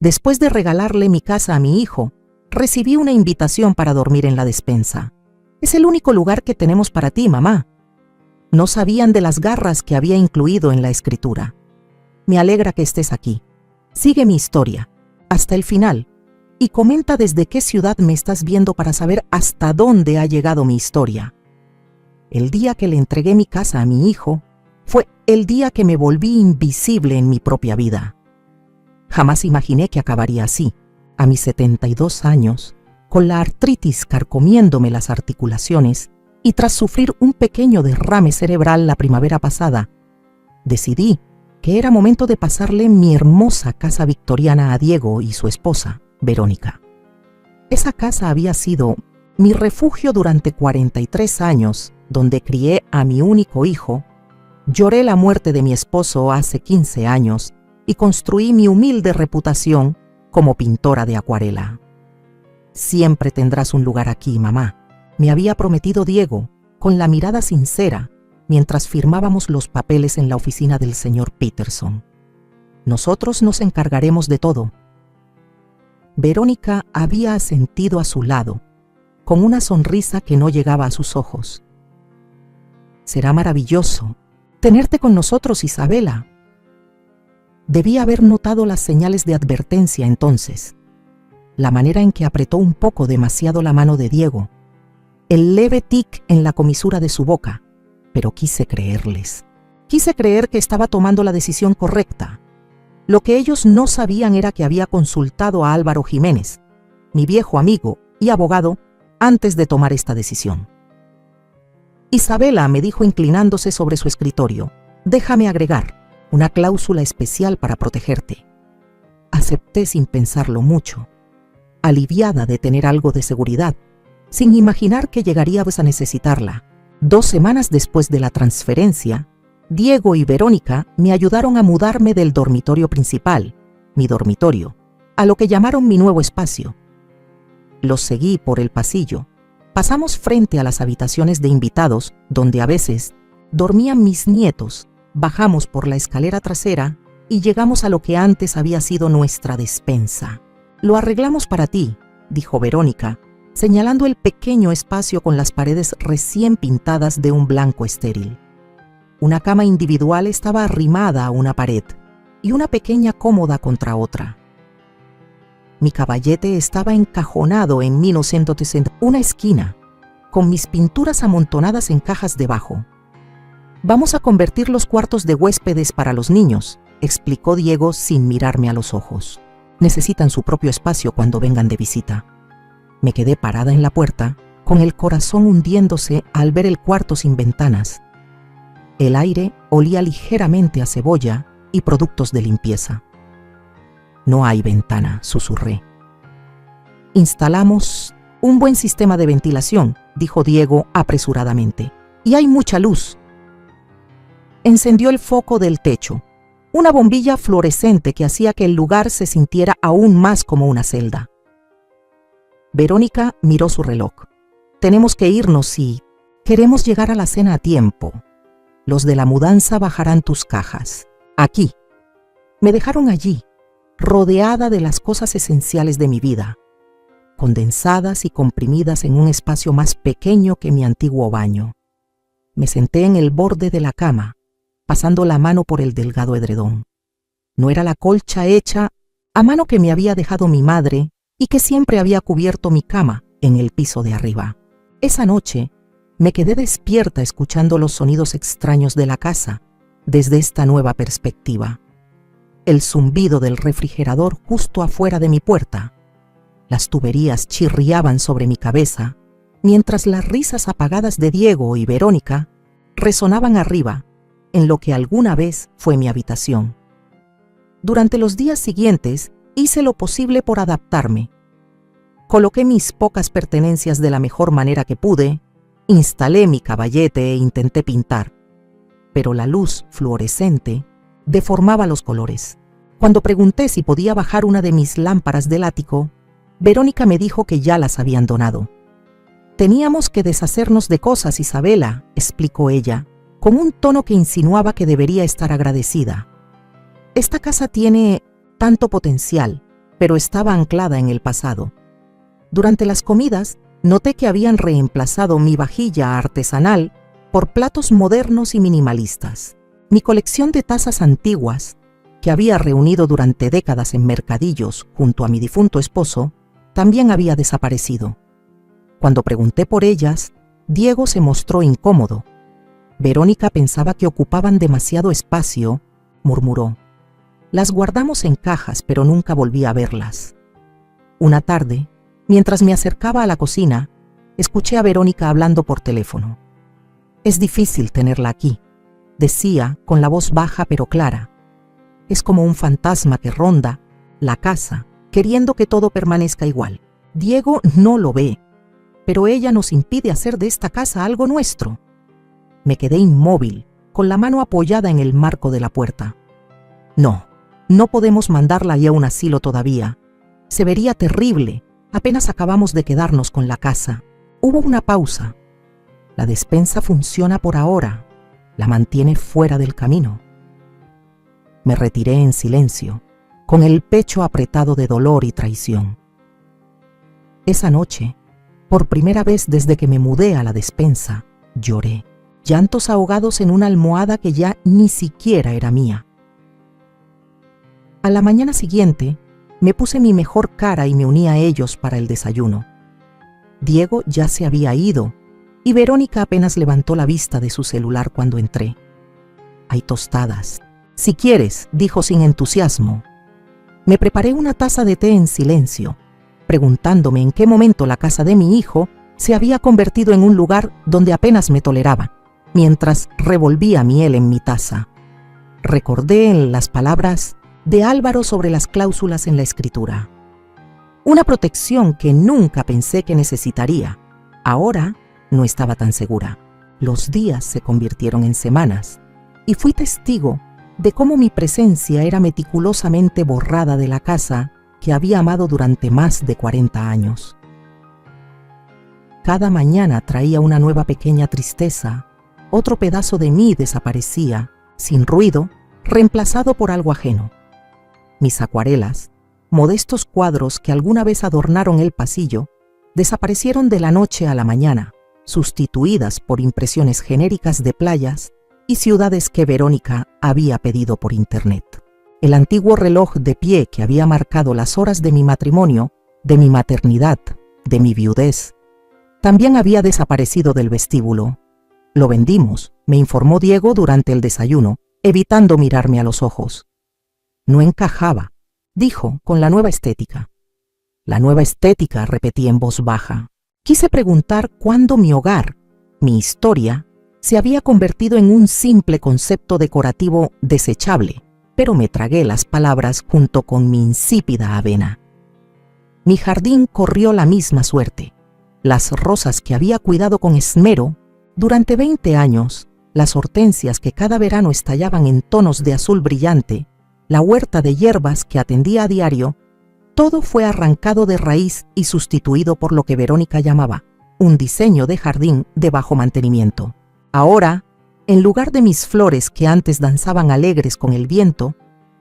Después de regalarle mi casa a mi hijo, recibí una invitación para dormir en la despensa. Es el único lugar que tenemos para ti, mamá. No sabían de las garras que había incluido en la escritura. Me alegra que estés aquí. Sigue mi historia, hasta el final, y comenta desde qué ciudad me estás viendo para saber hasta dónde ha llegado mi historia. El día que le entregué mi casa a mi hijo, fue el día que me volví invisible en mi propia vida. Jamás imaginé que acabaría así, a mis 72 años, con la artritis carcomiéndome las articulaciones y tras sufrir un pequeño derrame cerebral la primavera pasada, decidí que era momento de pasarle mi hermosa casa victoriana a Diego y su esposa, Verónica. Esa casa había sido mi refugio durante 43 años, donde crié a mi único hijo, lloré la muerte de mi esposo hace 15 años y construí mi humilde reputación como pintora de acuarela. Siempre tendrás un lugar aquí, mamá, me había prometido Diego, con la mirada sincera, mientras firmábamos los papeles en la oficina del señor Peterson. Nosotros nos encargaremos de todo. Verónica había asentido a su lado, con una sonrisa que no llegaba a sus ojos. Será maravilloso tenerte con nosotros, Isabela. Debí haber notado las señales de advertencia entonces, la manera en que apretó un poco demasiado la mano de Diego, el leve tic en la comisura de su boca, pero quise creerles. Quise creer que estaba tomando la decisión correcta. Lo que ellos no sabían era que había consultado a Álvaro Jiménez, mi viejo amigo y abogado, antes de tomar esta decisión. Isabela, me dijo inclinándose sobre su escritorio, déjame agregar una cláusula especial para protegerte. Acepté sin pensarlo mucho, aliviada de tener algo de seguridad, sin imaginar que llegaríamos a necesitarla. 2 semanas después de la transferencia, Diego y Verónica me ayudaron a mudarme del dormitorio principal, mi dormitorio, a lo que llamaron mi nuevo espacio. Los seguí por el pasillo. Pasamos frente a las habitaciones de invitados, donde a veces dormían mis nietos. Bajamos por la escalera trasera y llegamos a lo que antes había sido nuestra despensa. Lo arreglamos para ti, dijo Verónica, señalando el pequeño espacio con las paredes recién pintadas de un blanco estéril. Una cama individual estaba arrimada a una pared y una pequeña cómoda contra otra. Mi caballete estaba encajonado en 1960, una esquina, con mis pinturas amontonadas en cajas debajo. Vamos a convertir los cuartos de huéspedes para los niños, explicó Diego sin mirarme a los ojos. Necesitan su propio espacio cuando vengan de visita. Me quedé parada en la puerta, con el corazón hundiéndose al ver el cuarto sin ventanas. El aire olía ligeramente a cebolla y productos de limpieza. No hay ventana, susurré. Instalamos un buen sistema de ventilación, dijo Diego apresuradamente, y hay mucha luz. Encendió el foco del techo, una bombilla fluorescente que hacía que el lugar se sintiera aún más como una celda. Verónica miró su reloj. Tenemos que irnos y queremos llegar a la cena a tiempo. Los de la mudanza bajarán tus cajas. Aquí. Me dejaron allí, rodeada de las cosas esenciales de mi vida, condensadas y comprimidas en un espacio más pequeño que mi antiguo baño. Me senté en el borde de la cama, pasando la mano por el delgado edredón. No era la colcha hecha a mano que me había dejado mi madre y que siempre había cubierto mi cama en el piso de arriba. Esa noche me quedé despierta escuchando los sonidos extraños de la casa desde esta nueva perspectiva. El zumbido del refrigerador justo afuera de mi puerta. Las tuberías chirriaban sobre mi cabeza, mientras las risas apagadas de Diego y Verónica resonaban arriba, en lo que alguna vez fue mi habitación. Durante los días siguientes hice lo posible por adaptarme. Coloqué mis pocas pertenencias de la mejor manera que pude, instalé mi caballete e intenté pintar, pero la luz fluorescente deformaba los colores. Cuando pregunté si podía bajar una de mis lámparas del ático, Verónica me dijo que ya las habían donado. Teníamos que deshacernos de cosas, Isabela, explicó ella, con un tono que insinuaba que debería estar agradecida. Esta casa tiene tanto potencial, pero estaba anclada en el pasado. Durante las comidas, noté que habían reemplazado mi vajilla artesanal por platos modernos y minimalistas. Mi colección de tazas antiguas, que había reunido durante décadas en mercadillos junto a mi difunto esposo, también había desaparecido. Cuando pregunté por ellas, Diego se mostró incómodo. Verónica pensaba que ocupaban demasiado espacio, murmuró. Las guardamos en cajas, pero nunca volví a verlas. Una tarde, mientras me acercaba a la cocina, escuché a Verónica hablando por teléfono. Es difícil tenerla aquí, decía con la voz baja pero clara. Es como un fantasma que ronda la casa, queriendo que todo permanezca igual. Diego no lo ve, pero ella nos impide hacer de esta casa algo nuestro. Me quedé inmóvil, con la mano apoyada en el marco de la puerta. No podemos mandarla ahí a un asilo todavía. Se vería terrible. Apenas acabamos de quedarnos con la casa. Hubo una pausa. La despensa funciona por ahora. La mantiene fuera del camino. Me retiré en silencio, con el pecho apretado de dolor y traición. Esa noche, por primera vez desde que me mudé a la despensa, lloré, llantos ahogados en una almohada que ya ni siquiera era mía. A la mañana siguiente, me puse mi mejor cara y me uní a ellos para el desayuno. Diego ya se había ido y Verónica apenas levantó la vista de su celular cuando entré. Hay tostadas. Si quieres, dijo sin entusiasmo. Me preparé una taza de té en silencio, preguntándome en qué momento la casa de mi hijo se había convertido en un lugar donde apenas me toleraba, mientras revolvía miel en mi taza. Recordé las palabras de Álvaro sobre las cláusulas en la escritura. Una protección que nunca pensé que necesitaría. Ahora no estaba tan segura. Los días se convirtieron en semanas y fui testigo de cómo mi presencia era meticulosamente borrada de la casa que había amado durante más de 40 años. Cada mañana traía una nueva pequeña tristeza. Otro pedazo de mí desaparecía, sin ruido, reemplazado por algo ajeno. Mis acuarelas, modestos cuadros que alguna vez adornaron el pasillo, desaparecieron de la noche a la mañana, sustituidas por impresiones genéricas de playas y ciudades que Verónica había pedido por internet. El antiguo reloj de pie que había marcado las horas de mi matrimonio, de mi maternidad, de mi viudez, también había desaparecido del vestíbulo. Lo vendimos, me informó Diego durante el desayuno, evitando mirarme a los ojos. No encajaba, dijo, con la nueva estética. La nueva estética, repetí en voz baja. Quise preguntar cuándo mi hogar, mi historia, se había convertido en un simple concepto decorativo desechable, pero me tragué las palabras junto con mi insípida avena. Mi jardín corrió la misma suerte. Las rosas que había cuidado con esmero durante 20 años, las hortensias que cada verano estallaban en tonos de azul brillante, la huerta de hierbas que atendía a diario, todo fue arrancado de raíz y sustituido por lo que Verónica llamaba un diseño de jardín de bajo mantenimiento. Ahora, en lugar de mis flores que antes danzaban alegres con el viento,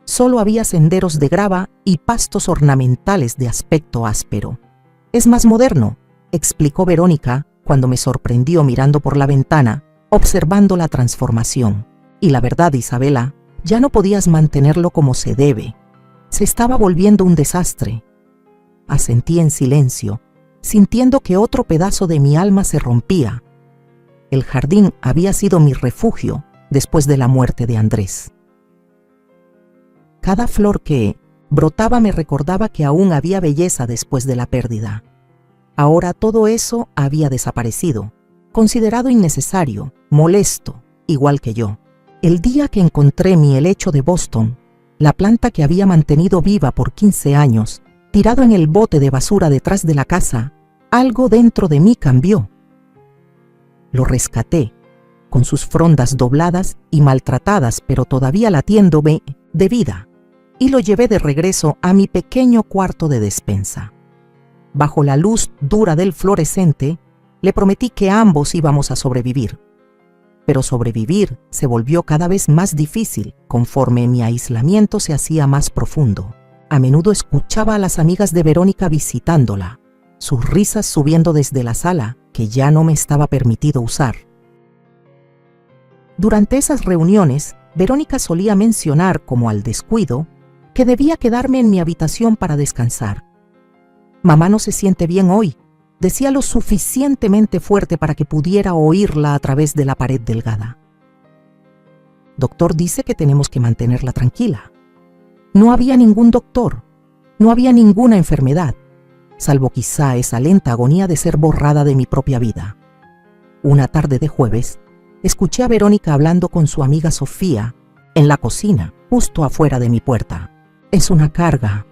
solo había senderos de grava y pastos ornamentales de aspecto áspero. Es más moderno, explicó Verónica cuando me sorprendió mirando por la ventana, observando la transformación. Y la verdad, Isabela, ya no podías mantenerlo como se debe. Se estaba volviendo un desastre. Asentí en silencio, sintiendo que otro pedazo de mi alma se rompía. El jardín había sido mi refugio después de la muerte de Andrés. Cada flor que brotaba me recordaba que aún había belleza después de la pérdida. Ahora todo eso había desaparecido, considerado innecesario, molesto, igual que yo. El día que encontré mi helecho de Boston, la planta que había mantenido viva por 15 años, tirado en el bote de basura detrás de la casa, algo dentro de mí cambió. Lo rescaté, con sus frondas dobladas y maltratadas, pero todavía latiéndome de vida, y lo llevé de regreso a mi pequeño cuarto de despensa. Bajo la luz dura del fluorescente, le prometí que ambos íbamos a sobrevivir. Pero sobrevivir se volvió cada vez más difícil conforme mi aislamiento se hacía más profundo. A menudo escuchaba a las amigas de Verónica visitándola, sus risas subiendo desde la sala que ya no me estaba permitido usar. Durante esas reuniones, Verónica solía mencionar, como al descuido, que debía quedarme en mi habitación para descansar. «Mamá no se siente bien hoy», decía lo suficientemente fuerte para que pudiera oírla a través de la pared delgada. «Doctor dice que tenemos que mantenerla tranquila». No había ningún doctor, no había ninguna enfermedad, salvo quizá esa lenta agonía de ser borrada de mi propia vida. Una tarde de jueves, escuché a Verónica hablando con su amiga Sofía en la cocina, justo afuera de mi puerta. «Es una carga»,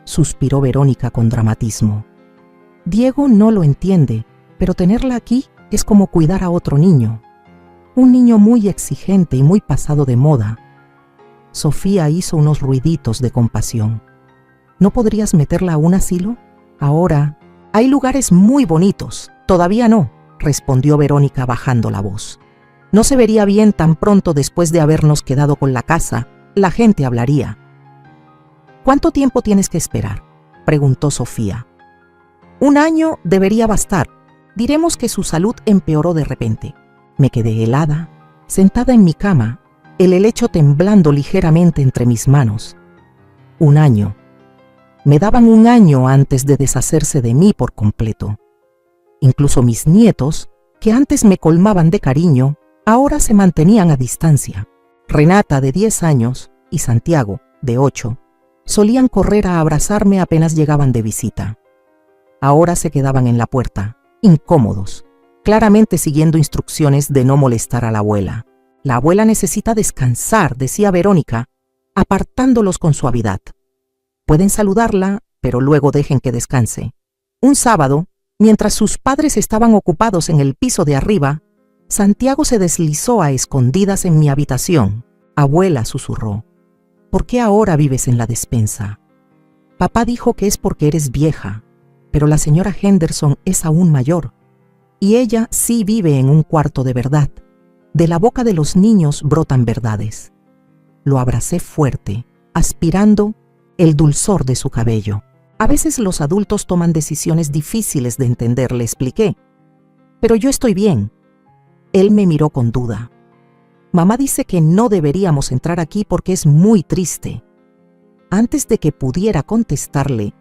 suspiró Verónica con dramatismo. «Diego no lo entiende, pero tenerla aquí es como cuidar a otro niño. Un niño muy exigente y muy pasado de moda». Sofía hizo unos ruiditos de compasión. «¿No podrías meterla a un asilo? Ahora, hay lugares muy bonitos». «Todavía no», respondió Verónica bajando la voz. «No se vería bien tan pronto después de habernos quedado con la casa. La gente hablaría». «¿Cuánto tiempo tienes que esperar?», preguntó Sofía. «1 año debería bastar. Diremos que su salud empeoró de repente». Me quedé helada, sentada en mi cama, el helecho temblando ligeramente entre mis manos. 1 año. Me daban 1 año antes de deshacerse de mí por completo. Incluso mis nietos, que antes me colmaban de cariño, ahora se mantenían a distancia. Renata, de 10 años, y Santiago, de 8, solían correr a abrazarme apenas llegaban de visita. Ahora se quedaban en la puerta, incómodos, claramente siguiendo instrucciones de no molestar a la abuela. «La abuela necesita descansar», decía Verónica, apartándolos con suavidad. «Pueden saludarla, pero luego dejen que descanse». Un sábado, mientras sus padres estaban ocupados en el piso de arriba, Santiago se deslizó a escondidas en mi habitación. «Abuela», susurró, «¿por qué ahora vives en la despensa?» «Papá dijo que es porque eres vieja, pero la señora Henderson es aún mayor, y ella sí vive en un cuarto de verdad. De la boca de los niños brotan verdades». Lo abracé fuerte, aspirando el dulzor de su cabello. «A veces los adultos toman decisiones difíciles de entender», le expliqué. «Pero yo estoy bien». Él me miró con duda. «Mamá dice que no deberíamos entrar aquí porque es muy triste». Antes de que pudiera contestarle,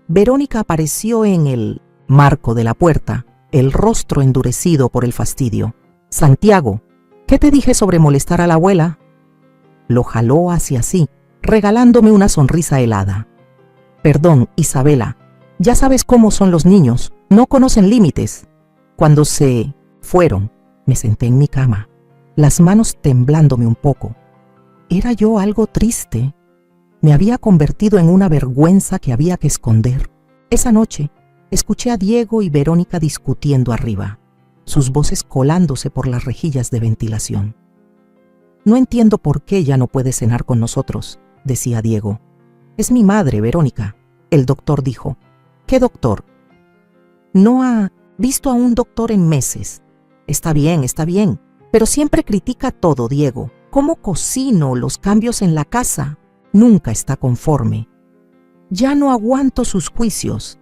Verónica apareció en el marco de la puerta, el rostro endurecido por el fastidio. «Santiago, ¿qué te dije sobre molestar a la abuela?». Lo jaló hacia sí, regalándome una sonrisa helada. «Perdón, Isabela, ya sabes cómo son los niños, no conocen límites». Cuando se fueron, me senté en mi cama, las manos temblándome un poco. ¿Era yo algo triste? ¿Me había convertido en una vergüenza que había que esconder? Esa noche, escuché a Diego y Verónica discutiendo arriba, sus voces colándose por las rejillas de ventilación. «No entiendo por qué ya no puede cenar con nosotros», decía Diego. «Es mi madre, Verónica», el doctor dijo. «¿Qué doctor?». «No ha visto a un doctor en meses». Está bien, pero siempre critica todo, Diego. ¿Cómo cocino? Los cambios en la casa. Nunca está conforme. Ya no aguanto sus juicios».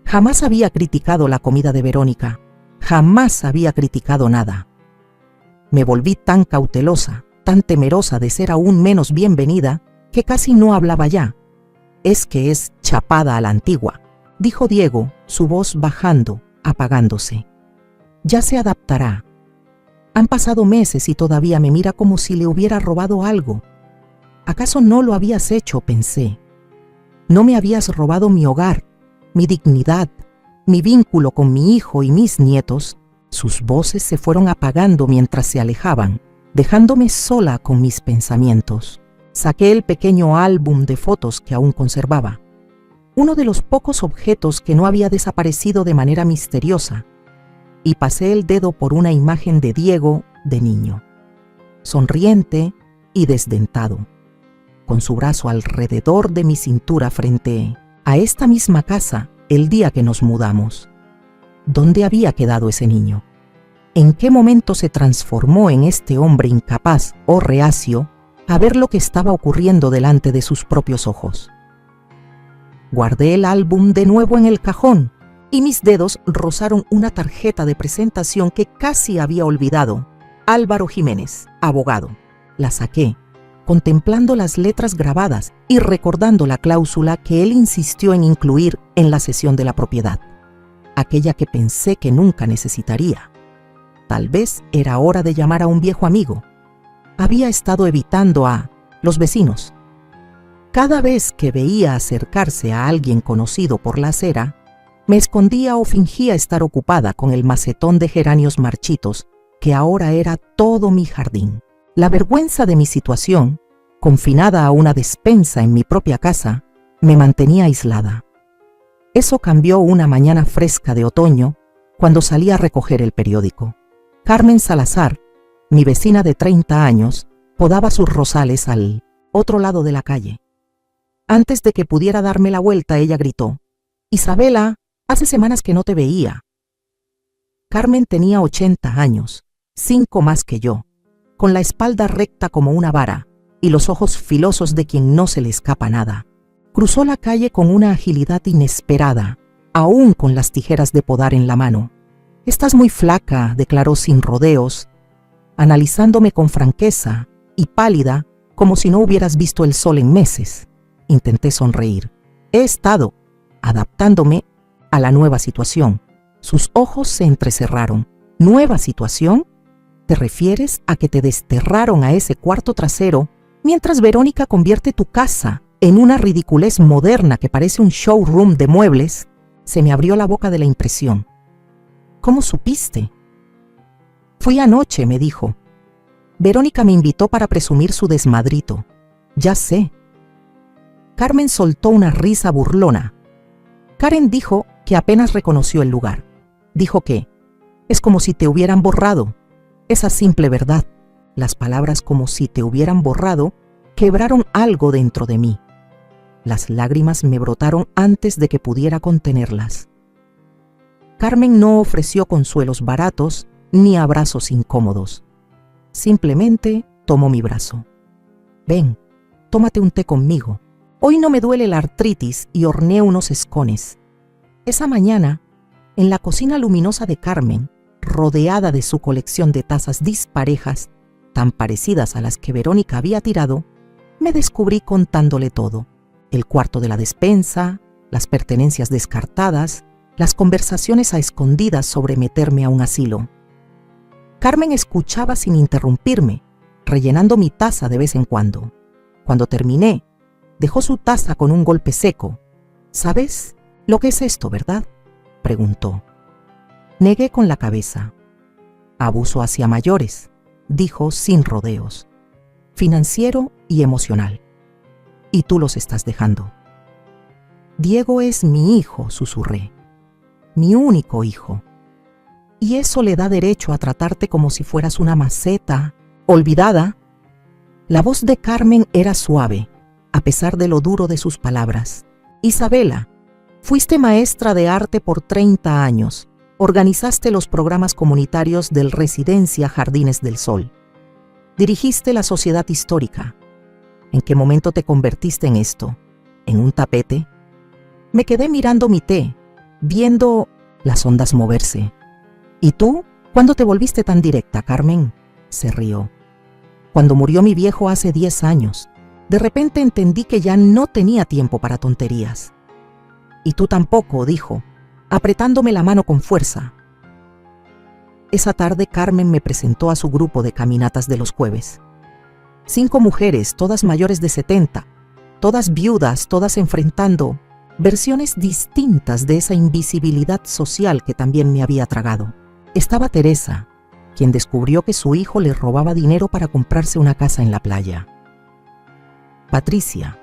Jamás había criticado la comida de Verónica. Jamás había criticado nada. Me volví tan cautelosa, tan temerosa de ser aún menos bienvenida, que casi no hablaba ya. «Es que es chapada a la antigua», dijo Diego, su voz bajando, apagándose. «Ya se adaptará». Han pasado meses y todavía me mira como si le hubiera robado algo. «¿Acaso no lo habías hecho?», pensé. «No me habías robado mi hogar, mi dignidad, mi vínculo con mi hijo y mis nietos». Sus voces se fueron apagando mientras se alejaban, dejándome sola con mis pensamientos. Saqué el pequeño álbum de fotos que aún conservaba, uno de los pocos objetos que no había desaparecido de manera misteriosa, y pasé el dedo por una imagen de Diego de niño, sonriente y desdentado, con su brazo alrededor de mi cintura frente a esta misma casa el día que nos mudamos. ¿Dónde había quedado ese niño? ¿En qué momento se transformó en este hombre incapaz o reacio a ver lo que estaba ocurriendo delante de sus propios ojos? Guardé el álbum de nuevo en el cajón y mis dedos rozaron una tarjeta de presentación que casi había olvidado. Álvaro Jiménez, abogado. La saqué, contemplando las letras grabadas y recordando la cláusula que él insistió en incluir en la cesión de la propiedad, aquella que pensé que nunca necesitaría. Tal vez era hora de llamar a un viejo amigo. Había estado evitando a los vecinos. Cada vez que veía acercarse a alguien conocido por la acera, me escondía o fingía estar ocupada con el macetón de geranios marchitos que ahora era todo mi jardín. La vergüenza de mi situación, confinada a una despensa en mi propia casa, me mantenía aislada. Eso cambió una mañana fresca de otoño cuando salí a recoger el periódico. Carmen Salazar, mi vecina de 30 años, podaba sus rosales al otro lado de la calle. Antes de que pudiera darme la vuelta, ella gritó: «Isabela, hace semanas que no te veía». Carmen tenía 80 años, 5 más que yo, con la espalda recta como una vara y los ojos filosos de quien no se le escapa nada. Cruzó la calle con una agilidad inesperada, aún con las tijeras de podar en la mano. «Estás muy flaca», declaró sin rodeos, analizándome con franqueza y pálida como si no hubieras visto el sol en meses. Intenté sonreír. He estado adaptándome a la nueva situación. Sus ojos se entrecerraron. ¿Nueva situación? ¿Te refieres a que te desterraron a ese cuarto trasero mientras Verónica convierte tu casa en una ridiculez moderna que parece un showroom de muebles? Se me abrió la boca de la impresión. ¿Cómo supiste? Fui anoche, me dijo. Verónica me invitó para presumir su desmadrito. Ya sé. Carmen soltó una risa burlona. Karen dijo que apenas reconoció el lugar. Dijo que es como si te hubieran borrado. Esa simple verdad, las palabras como si te hubieran borrado, quebraron algo dentro de mí. Las lágrimas me brotaron antes de que pudiera contenerlas. Carmen no ofreció consuelos baratos ni abrazos incómodos. Simplemente tomó mi brazo. Ven, tómate un té conmigo. Hoy no me duele la artritis y horneé unos escones. Esa mañana, en la cocina luminosa de Carmen, rodeada de su colección de tazas disparejas, tan parecidas a las que Verónica había tirado, me descubrí contándole todo. El cuarto de la despensa, las pertenencias descartadas, las conversaciones a escondidas sobre meterme a un asilo. Carmen escuchaba sin interrumpirme, rellenando mi taza de vez en cuando. Cuando terminé, dejó su taza con un golpe seco. «¿Sabes lo que es esto, verdad?», preguntó. Negué con la cabeza. «Abuso hacia mayores», dijo sin rodeos. «Financiero y emocional. Y tú los estás dejando». «Diego es mi hijo», susurré. «Mi único hijo. Y eso le da derecho a tratarte como si fueras una maceta, olvidada». La voz de Carmen era suave, a pesar de lo duro de sus palabras. «Isabela, fuiste maestra de arte por 30 años. Organizaste los programas comunitarios del Residencia Jardines del Sol. Dirigiste la Sociedad Histórica. ¿En qué momento te convertiste en esto? ¿En un tapete?». Me quedé mirando mi té, viendo las ondas moverse. «¿Y tú? ¿Cuándo te volviste tan directa, Carmen?», se rió. «Cuando murió mi viejo hace 10 años. De repente entendí que ya no tenía tiempo para tonterías». «Y tú tampoco», dijo, apretándome la mano con fuerza. Esa tarde Carmen me presentó a su grupo de caminatas de los jueves. 5 mujeres, todas mayores de 70, todas viudas, todas enfrentando versiones distintas de esa invisibilidad social que también me había tragado. Estaba Teresa, quien descubrió que su hijo le robaba dinero para comprarse una casa en la playa. Patricia,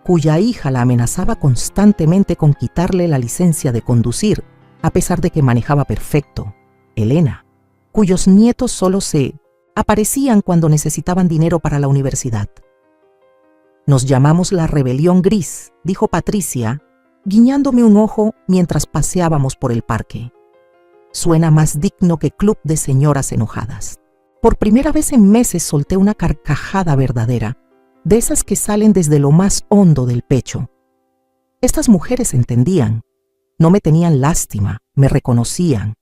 cuya hija la amenazaba constantemente con quitarle la licencia de conducir, a pesar de que manejaba perfecto. Elena, cuyos nietos solo se aparecían cuando necesitaban dinero para la universidad. «Nos llamamos la Rebelión Gris», dijo Patricia, guiñándome un ojo mientras paseábamos por el parque. «Suena más digno que club de señoras enojadas». Por primera vez en meses solté una carcajada verdadera, de esas que salen desde lo más hondo del pecho. Estas mujeres entendían, no me tenían lástima, me reconocían.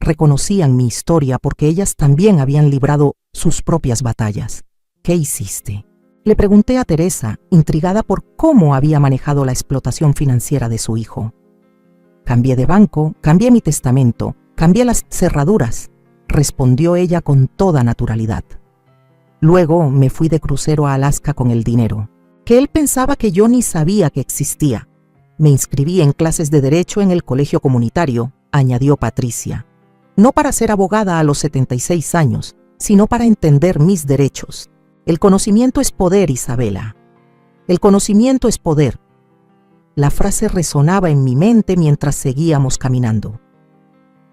Reconocían mi historia porque ellas también habían librado sus propias batallas. ¿Qué hiciste? Le pregunté a Teresa, intrigada por cómo había manejado la explotación financiera de su hijo. Cambié de banco, cambié mi testamento, cambié las cerraduras, respondió ella con toda naturalidad. Luego me fui de crucero a Alaska con el dinero, que él pensaba que yo ni sabía que existía. Me inscribí en clases de derecho en el colegio comunitario, añadió Patricia. No para ser abogada a los 76 años, sino para entender mis derechos. El conocimiento es poder, Isabela. El conocimiento es poder. La frase resonaba en mi mente mientras seguíamos caminando.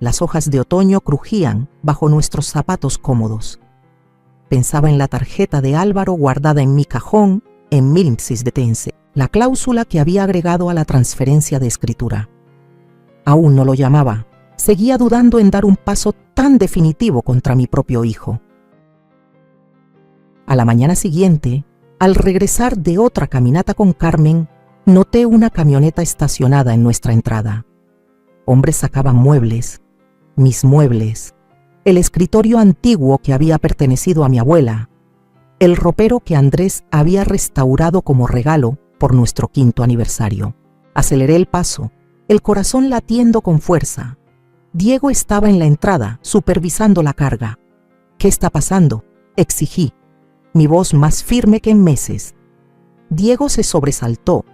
Las hojas de otoño crujían bajo nuestros zapatos cómodos. Pensaba en la tarjeta de Álvaro guardada en mi cajón en Milmsisbetense, la cláusula que había agregado a la transferencia de escritura. Aún no lo llamaba. Seguía dudando en dar un paso tan definitivo contra mi propio hijo. A la mañana siguiente, al regresar de otra caminata con Carmen, noté una camioneta estacionada en nuestra entrada. Hombres sacaban muebles, mis muebles, el escritorio antiguo que había pertenecido a mi abuela, el ropero que Andrés había restaurado como regalo por nuestro 5º aniversario. Aceleré el paso, el corazón latiendo con fuerza. Diego estaba en la entrada, supervisando la carga. ¿Qué está pasando?, exigí, mi voz más firme que en meses. Diego se sobresaltó,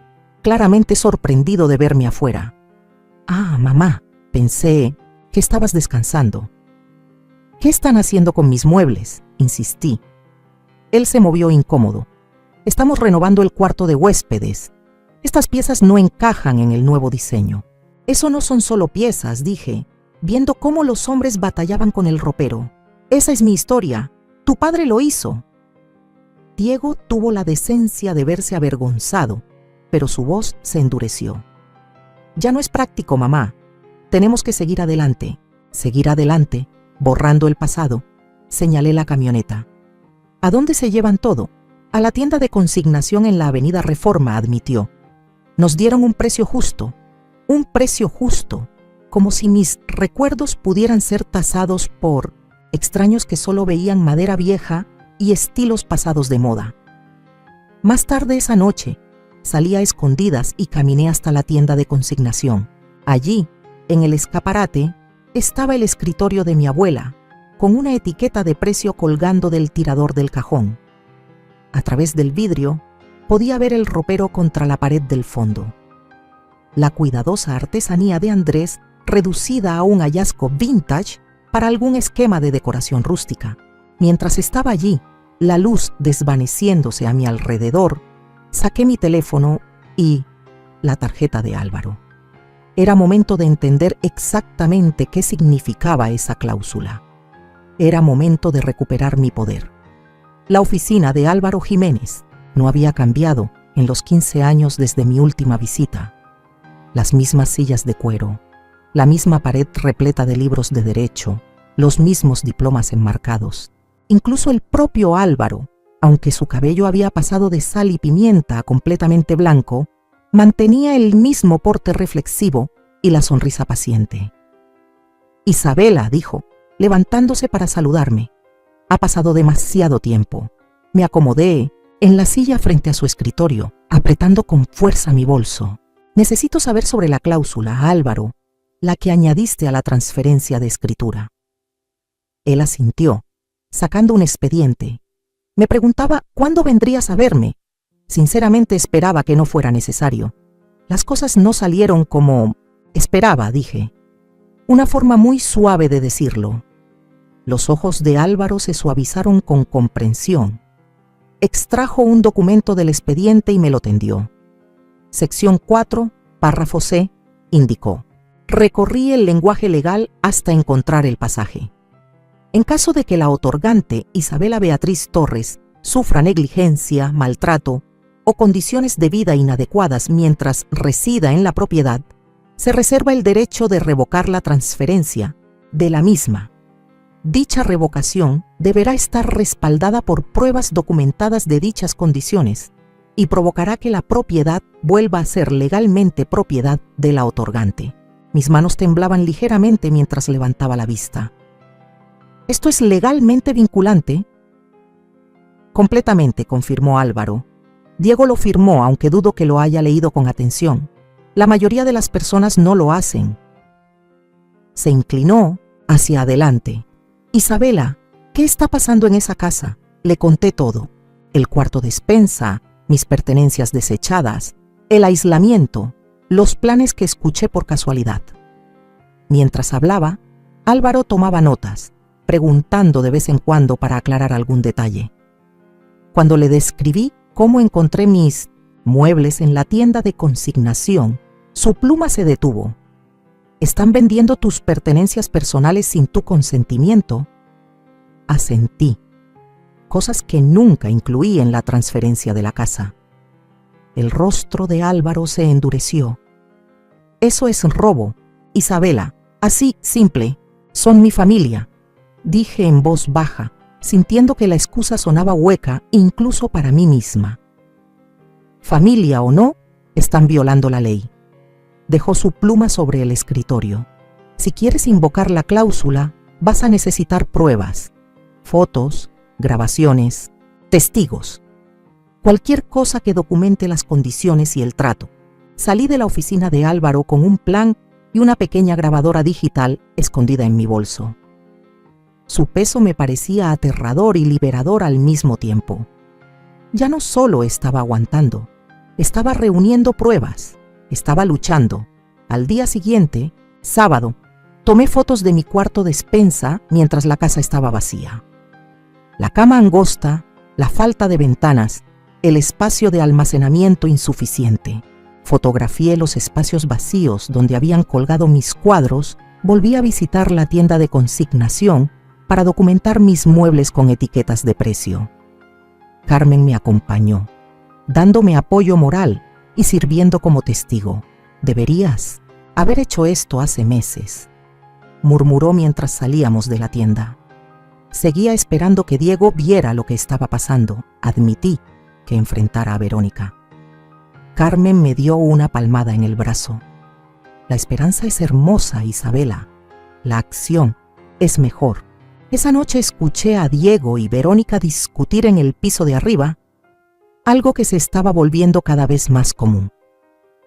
claramente sorprendido de verme afuera. Ah, mamá, pensé que estabas descansando. ¿Qué están haciendo con mis muebles?, insistí. Él se movió incómodo. Estamos renovando el cuarto de huéspedes. Estas piezas no encajan en el nuevo diseño. Eso no son solo piezas, dije, viendo cómo los hombres batallaban con el ropero. Esa es mi historia. Tu padre lo hizo. Diego tuvo la decencia de verse avergonzado, pero su voz se endureció. Ya no es práctico, mamá. Tenemos que seguir adelante. Seguir adelante, borrando el pasado. Señalé la camioneta. ¿A dónde se llevan todo? A la tienda de consignación en la Avenida Reforma, admitió. Nos dieron un precio justo, como si mis recuerdos pudieran ser tasados por extraños que solo veían madera vieja y estilos pasados de moda. Más tarde esa noche, salí a escondidas y caminé hasta la tienda de consignación. Allí, en el escaparate, estaba el escritorio de mi abuela, con una etiqueta de precio colgando del tirador del cajón. A través del vidrio, podía ver el ropero contra la pared del fondo. La cuidadosa artesanía de Andrés, reducida a un hallazgo vintage para algún esquema de decoración rústica. Mientras estaba allí, la luz desvaneciéndose a mi alrededor, saqué mi teléfono y la tarjeta de Álvaro. Era momento de entender exactamente qué significaba esa cláusula. Era momento de recuperar mi poder. La oficina de Álvaro Jiménez no había cambiado en los 15 años desde mi última visita. Las mismas sillas de cuero, la misma pared repleta de libros de derecho, los mismos diplomas enmarcados. Incluso el propio Álvaro, aunque su cabello había pasado de sal y pimienta a completamente blanco, mantenía el mismo porte reflexivo y la sonrisa paciente. Isabela, dijo, levantándose para saludarme. Ha pasado demasiado tiempo. Me acomodé en la silla frente a su escritorio, apretando con fuerza mi bolso. Necesito saber sobre la cláusula, Álvaro, la que añadiste a la transferencia de escritura. Él asintió, sacando un expediente. Me preguntaba cuándo vendrías a verme. Sinceramente esperaba que no fuera necesario. Las cosas no salieron como esperaba, dije. Una forma muy suave de decirlo. Los ojos de Álvaro se suavizaron con comprensión. Extrajo un documento del expediente y me lo tendió. Sección 4, párrafo C, indicó. Recorrí el lenguaje legal hasta encontrar el pasaje. En caso de que la otorgante, Isabela Beatriz Torres, sufra negligencia, maltrato o condiciones de vida inadecuadas mientras resida en la propiedad, se reserva el derecho de revocar la transferencia de la misma. Dicha revocación deberá estar respaldada por pruebas documentadas de dichas condiciones, y provocará que la propiedad vuelva a ser legalmente propiedad de la otorgante. Mis manos temblaban ligeramente mientras levantaba la vista. ¿Esto es legalmente vinculante? Completamente, confirmó Álvaro. Diego lo firmó, aunque dudo que lo haya leído con atención. La mayoría de las personas no lo hacen. Se inclinó hacia adelante. Isabela, ¿qué está pasando en esa casa? Le conté todo. El cuarto despensa, mis pertenencias desechadas, el aislamiento, los planes que escuché por casualidad. Mientras hablaba, Álvaro tomaba notas, preguntando de vez en cuando para aclarar algún detalle. Cuando le describí cómo encontré mis muebles en la tienda de consignación, su pluma se detuvo. ¿Están vendiendo tus pertenencias personales sin tu consentimiento? Asentí. Cosas que nunca incluí en la transferencia de la casa. El rostro de Álvaro se endureció. Eso es robo, Isabela, así, simple. Son mi familia, dije en voz baja, sintiendo que la excusa sonaba hueca incluso para mí misma. Familia o no, están violando la ley. Dejó su pluma sobre el escritorio. Si quieres invocar la cláusula, vas a necesitar pruebas, fotos, grabaciones, testigos. Cualquier cosa que documente las condiciones y el trato. Salí de la oficina de Álvaro con un plan y una pequeña grabadora digital escondida en mi bolso. Su peso me parecía aterrador y liberador al mismo tiempo. Ya no solo estaba aguantando, estaba reuniendo pruebas, estaba luchando. Al día siguiente, sábado, tomé fotos de mi cuarto despensa mientras la casa estaba vacía. La cama angosta, la falta de ventanas, el espacio de almacenamiento insuficiente. Fotografié los espacios vacíos donde habían colgado mis cuadros. Volví a visitar la tienda de consignación para documentar mis muebles con etiquetas de precio. Carmen me acompañó, dándome apoyo moral y sirviendo como testigo. Deberías haber hecho esto hace meses, murmuró mientras salíamos de la tienda. Seguía esperando que Diego viera lo que estaba pasando. Admití que enfrentara a Verónica. Carmen me dio una palmada en el brazo. La esperanza es hermosa, Isabela. La acción es mejor. Esa noche escuché a Diego y Verónica discutir en el piso de arriba, algo que se estaba volviendo cada vez más común.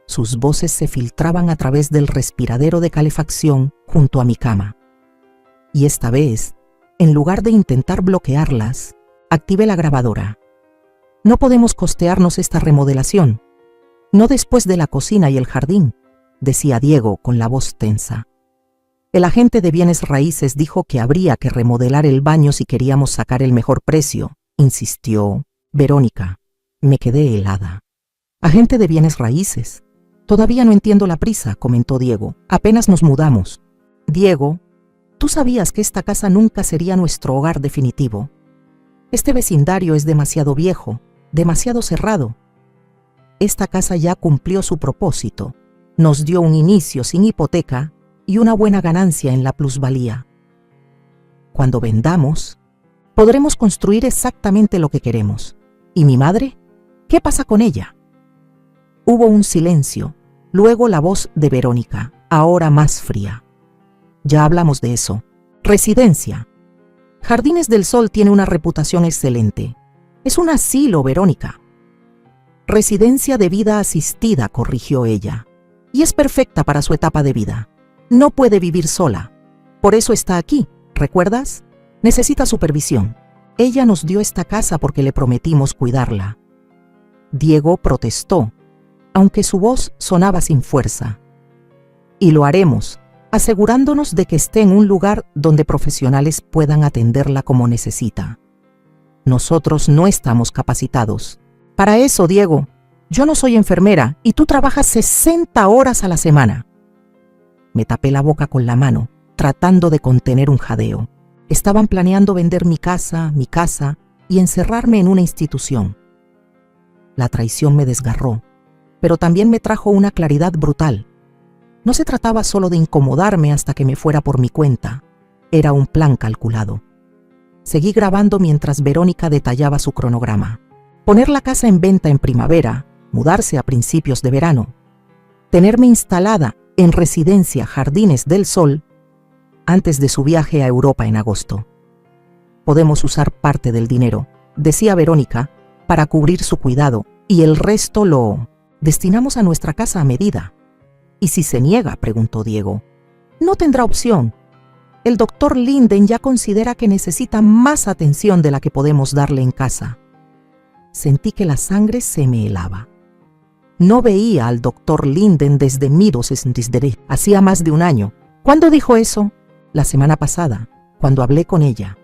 Sus voces se filtraban a través del respiradero de calefacción junto a mi cama. Y esta vez, en lugar de intentar bloquearlas, activé la grabadora. No podemos costearnos esta remodelación. No después de la cocina y el jardín, decía Diego con la voz tensa. El agente de bienes raíces dijo que habría que remodelar el baño si queríamos sacar el mejor precio, insistió Verónica. Me quedé helada. Agente de bienes raíces. Todavía no entiendo la prisa, comentó Diego. Apenas nos mudamos. Diego, tú sabías que esta casa nunca sería nuestro hogar definitivo. Este vecindario es demasiado viejo, demasiado cerrado. Esta casa ya cumplió su propósito. Nos dio un inicio sin hipoteca y una buena ganancia en la plusvalía. Cuando vendamos, podremos construir exactamente lo que queremos. ¿Y mi madre? ¿Qué pasa con ella? Hubo un silencio, luego la voz de Verónica, ahora más fría. Ya hablamos de eso. Residencia. Jardines del Sol tiene una reputación excelente. Es un asilo, Verónica. Residencia de vida asistida, corrigió ella. Y es perfecta para su etapa de vida. No puede vivir sola. Por eso está aquí, ¿recuerdas? Necesita supervisión. Ella nos dio esta casa porque le prometimos cuidarla. Diego protestó, aunque su voz sonaba sin fuerza. Y lo haremos, asegurándonos de que esté en un lugar donde profesionales puedan atenderla como necesita. Nosotros no estamos capacitados. Para eso, Diego, yo no soy enfermera y tú trabajas 60 horas a la semana. Me tapé la boca con la mano, tratando de contener un jadeo. Estaban planeando vender mi casa y encerrarme en una institución. La traición me desgarró, pero también me trajo una claridad brutal. No se trataba solo de incomodarme hasta que me fuera por mi cuenta. Era un plan calculado. Seguí grabando mientras Verónica detallaba su cronograma. poner la casa en venta en primavera, mudarse a principios de verano, tenerme instalada en residencia Jardines del Sol antes de su viaje a Europa en agosto. Podemos usar parte del dinero, decía Verónica, para cubrir su cuidado, y el resto lo destinamos a nuestra casa a medida. ¿Y si se niega?, preguntó Diego. No tendrá opción. El doctor Linden ya considera que necesita más atención de la que podemos darle en casa. Sentí que la sangre se me helaba. No veía al doctor Linden desde 1963, hacía más de un año. ¿Cuándo dijo eso? La semana pasada, cuando hablé con ella.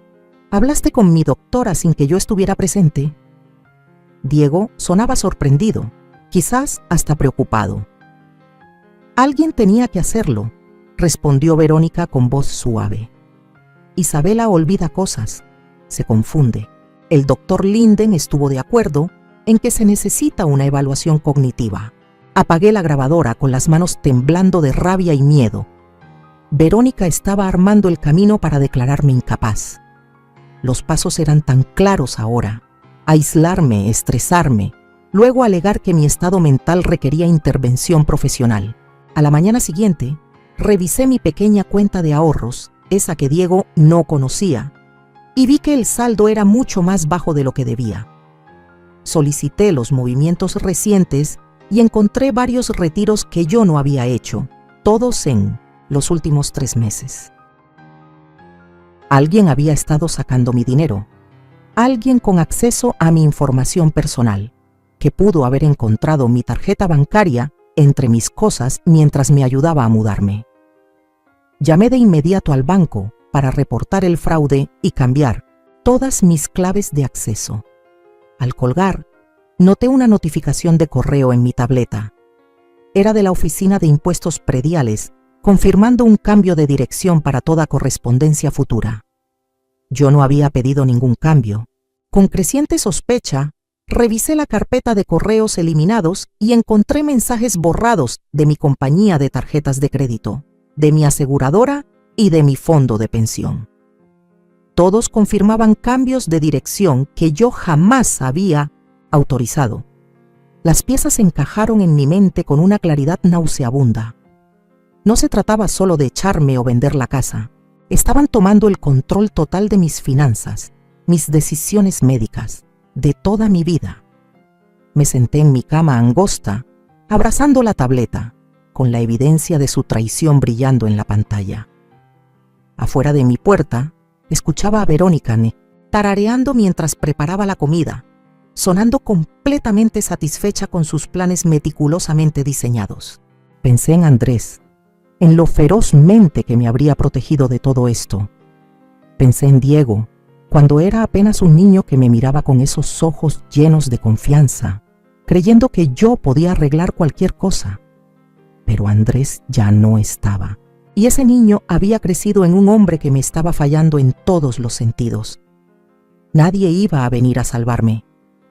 ¿Hablaste con mi doctora sin que yo estuviera presente? Diego sonaba sorprendido, quizás hasta preocupado. Alguien tenía que hacerlo, respondió Verónica con voz suave. Isabela olvida cosas, se confunde. El doctor Linden estuvo de acuerdo en que se necesita una evaluación cognitiva. Apagué la grabadora con las manos temblando de rabia y miedo. Verónica estaba armando el camino para declararme incapaz. Los pasos eran tan claros ahora. Aislarme, estresarme, luego alegar que mi estado mental requería intervención profesional. A la mañana siguiente, revisé mi pequeña cuenta de ahorros, esa que Diego no conocía, y vi que el saldo era mucho más bajo de lo que debía. Solicité los movimientos recientes y encontré varios retiros que yo no había hecho, todos en los últimos 3 meses. Alguien había estado sacando mi dinero. Alguien con acceso a mi información personal, que pudo haber encontrado mi tarjeta bancaria entre mis cosas mientras me ayudaba a mudarme. Llamé de inmediato al banco para reportar el fraude y cambiar todas mis claves de acceso. Al colgar, noté una notificación de correo en mi tableta. Era de la Oficina de Impuestos Prediales, confirmando un cambio de dirección para toda correspondencia futura. Yo no había pedido ningún cambio. Con creciente sospecha, revisé la carpeta de correos eliminados y encontré mensajes borrados de mi compañía de tarjetas de crédito, de mi aseguradora y de mi fondo de pensión. Todos confirmaban cambios de dirección que yo jamás había autorizado. Las piezas encajaron en mi mente con una claridad nauseabunda. No se trataba solo de echarme o vender la casa. Estaban tomando el control total de mis finanzas, mis decisiones médicas, de toda mi vida. Me senté en mi cama angosta, abrazando la tableta, con la evidencia de su traición brillando en la pantalla. Afuera de mi puerta, escuchaba a Verónica tarareando mientras preparaba la comida, sonando completamente satisfecha con sus planes meticulosamente diseñados. Pensé en Andrés, en lo ferozmente que me habría protegido de todo esto. Pensé en Diego, cuando era apenas un niño que me miraba con esos ojos llenos de confianza, creyendo que yo podía arreglar cualquier cosa. Pero Andrés ya no estaba, y ese niño había crecido en un hombre que me estaba fallando en todos los sentidos. Nadie iba a venir a salvarme.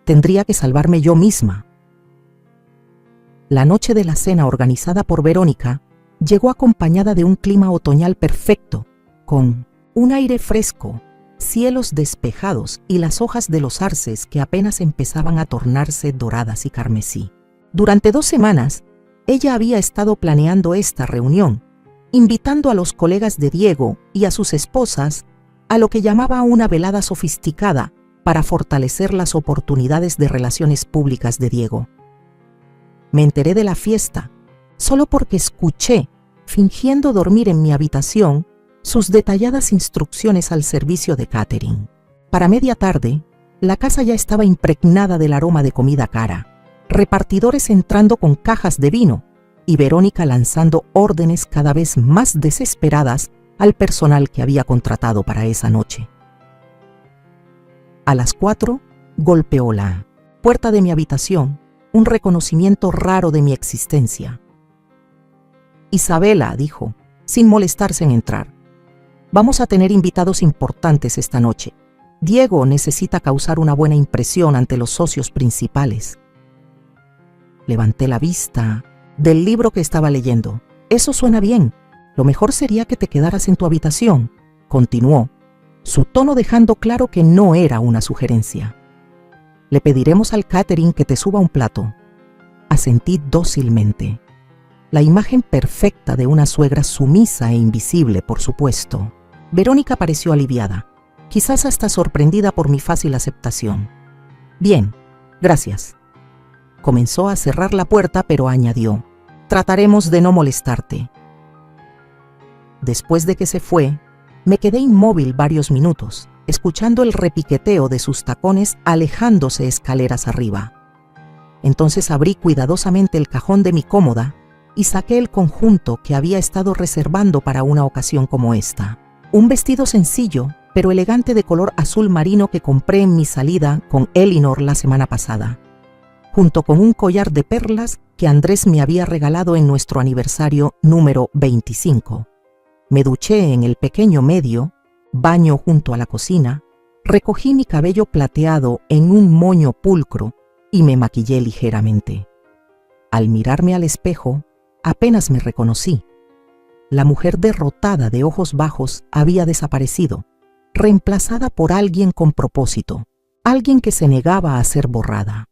Tendría que salvarme yo misma. La noche de la cena organizada por Verónica llegó acompañada de un clima otoñal perfecto, con un aire fresco, cielos despejados y las hojas de los arces que apenas empezaban a tornarse doradas y carmesí. Durante 2 semanas, ella había estado planeando esta reunión, invitando a los colegas de Diego y a sus esposas a lo que llamaba una velada sofisticada para fortalecer las oportunidades de relaciones públicas de Diego. Me enteré de la fiesta solo porque escuché, fingiendo dormir en mi habitación, sus detalladas instrucciones al servicio de catering. Para media tarde, la casa ya estaba impregnada del aroma de comida cara, repartidores entrando con cajas de vino y Verónica lanzando órdenes cada vez más desesperadas al personal que había contratado para esa noche. A las 4, golpeó la puerta de mi habitación, un reconocimiento raro de mi existencia. Isabela, dijo, sin molestarse en entrar. Vamos a tener invitados importantes esta noche. Diego necesita causar una buena impresión ante los socios principales. Levanté la vista del libro que estaba leyendo. Eso suena bien. Lo mejor sería que te quedaras en tu habitación, continuó, su tono dejando claro que no era una sugerencia. Le pediremos al catering que te suba un plato. Asentí dócilmente. La imagen perfecta de una suegra sumisa e invisible, por supuesto. Verónica pareció aliviada, quizás hasta sorprendida por mi fácil aceptación. Bien, gracias. Comenzó a cerrar la puerta, pero añadió: trataremos de no molestarte. Después de que se fue, me quedé inmóvil varios minutos, escuchando el repiqueteo de sus tacones alejándose escaleras arriba. Entonces abrí cuidadosamente el cajón de mi cómoda y saqué el conjunto que había estado reservando para una ocasión como esta. Un vestido sencillo, pero elegante de color azul marino que compré en mi salida con Elinor la semana pasada, junto con un collar de perlas que Andrés me había regalado en nuestro aniversario número 25. Me duché en el pequeño medio, baño junto a la cocina, recogí mi cabello plateado en un moño pulcro y me maquillé ligeramente. Al mirarme al espejo, apenas me reconocí. La mujer derrotada de ojos bajos había desaparecido, reemplazada por alguien con propósito, alguien que se negaba a ser borrada.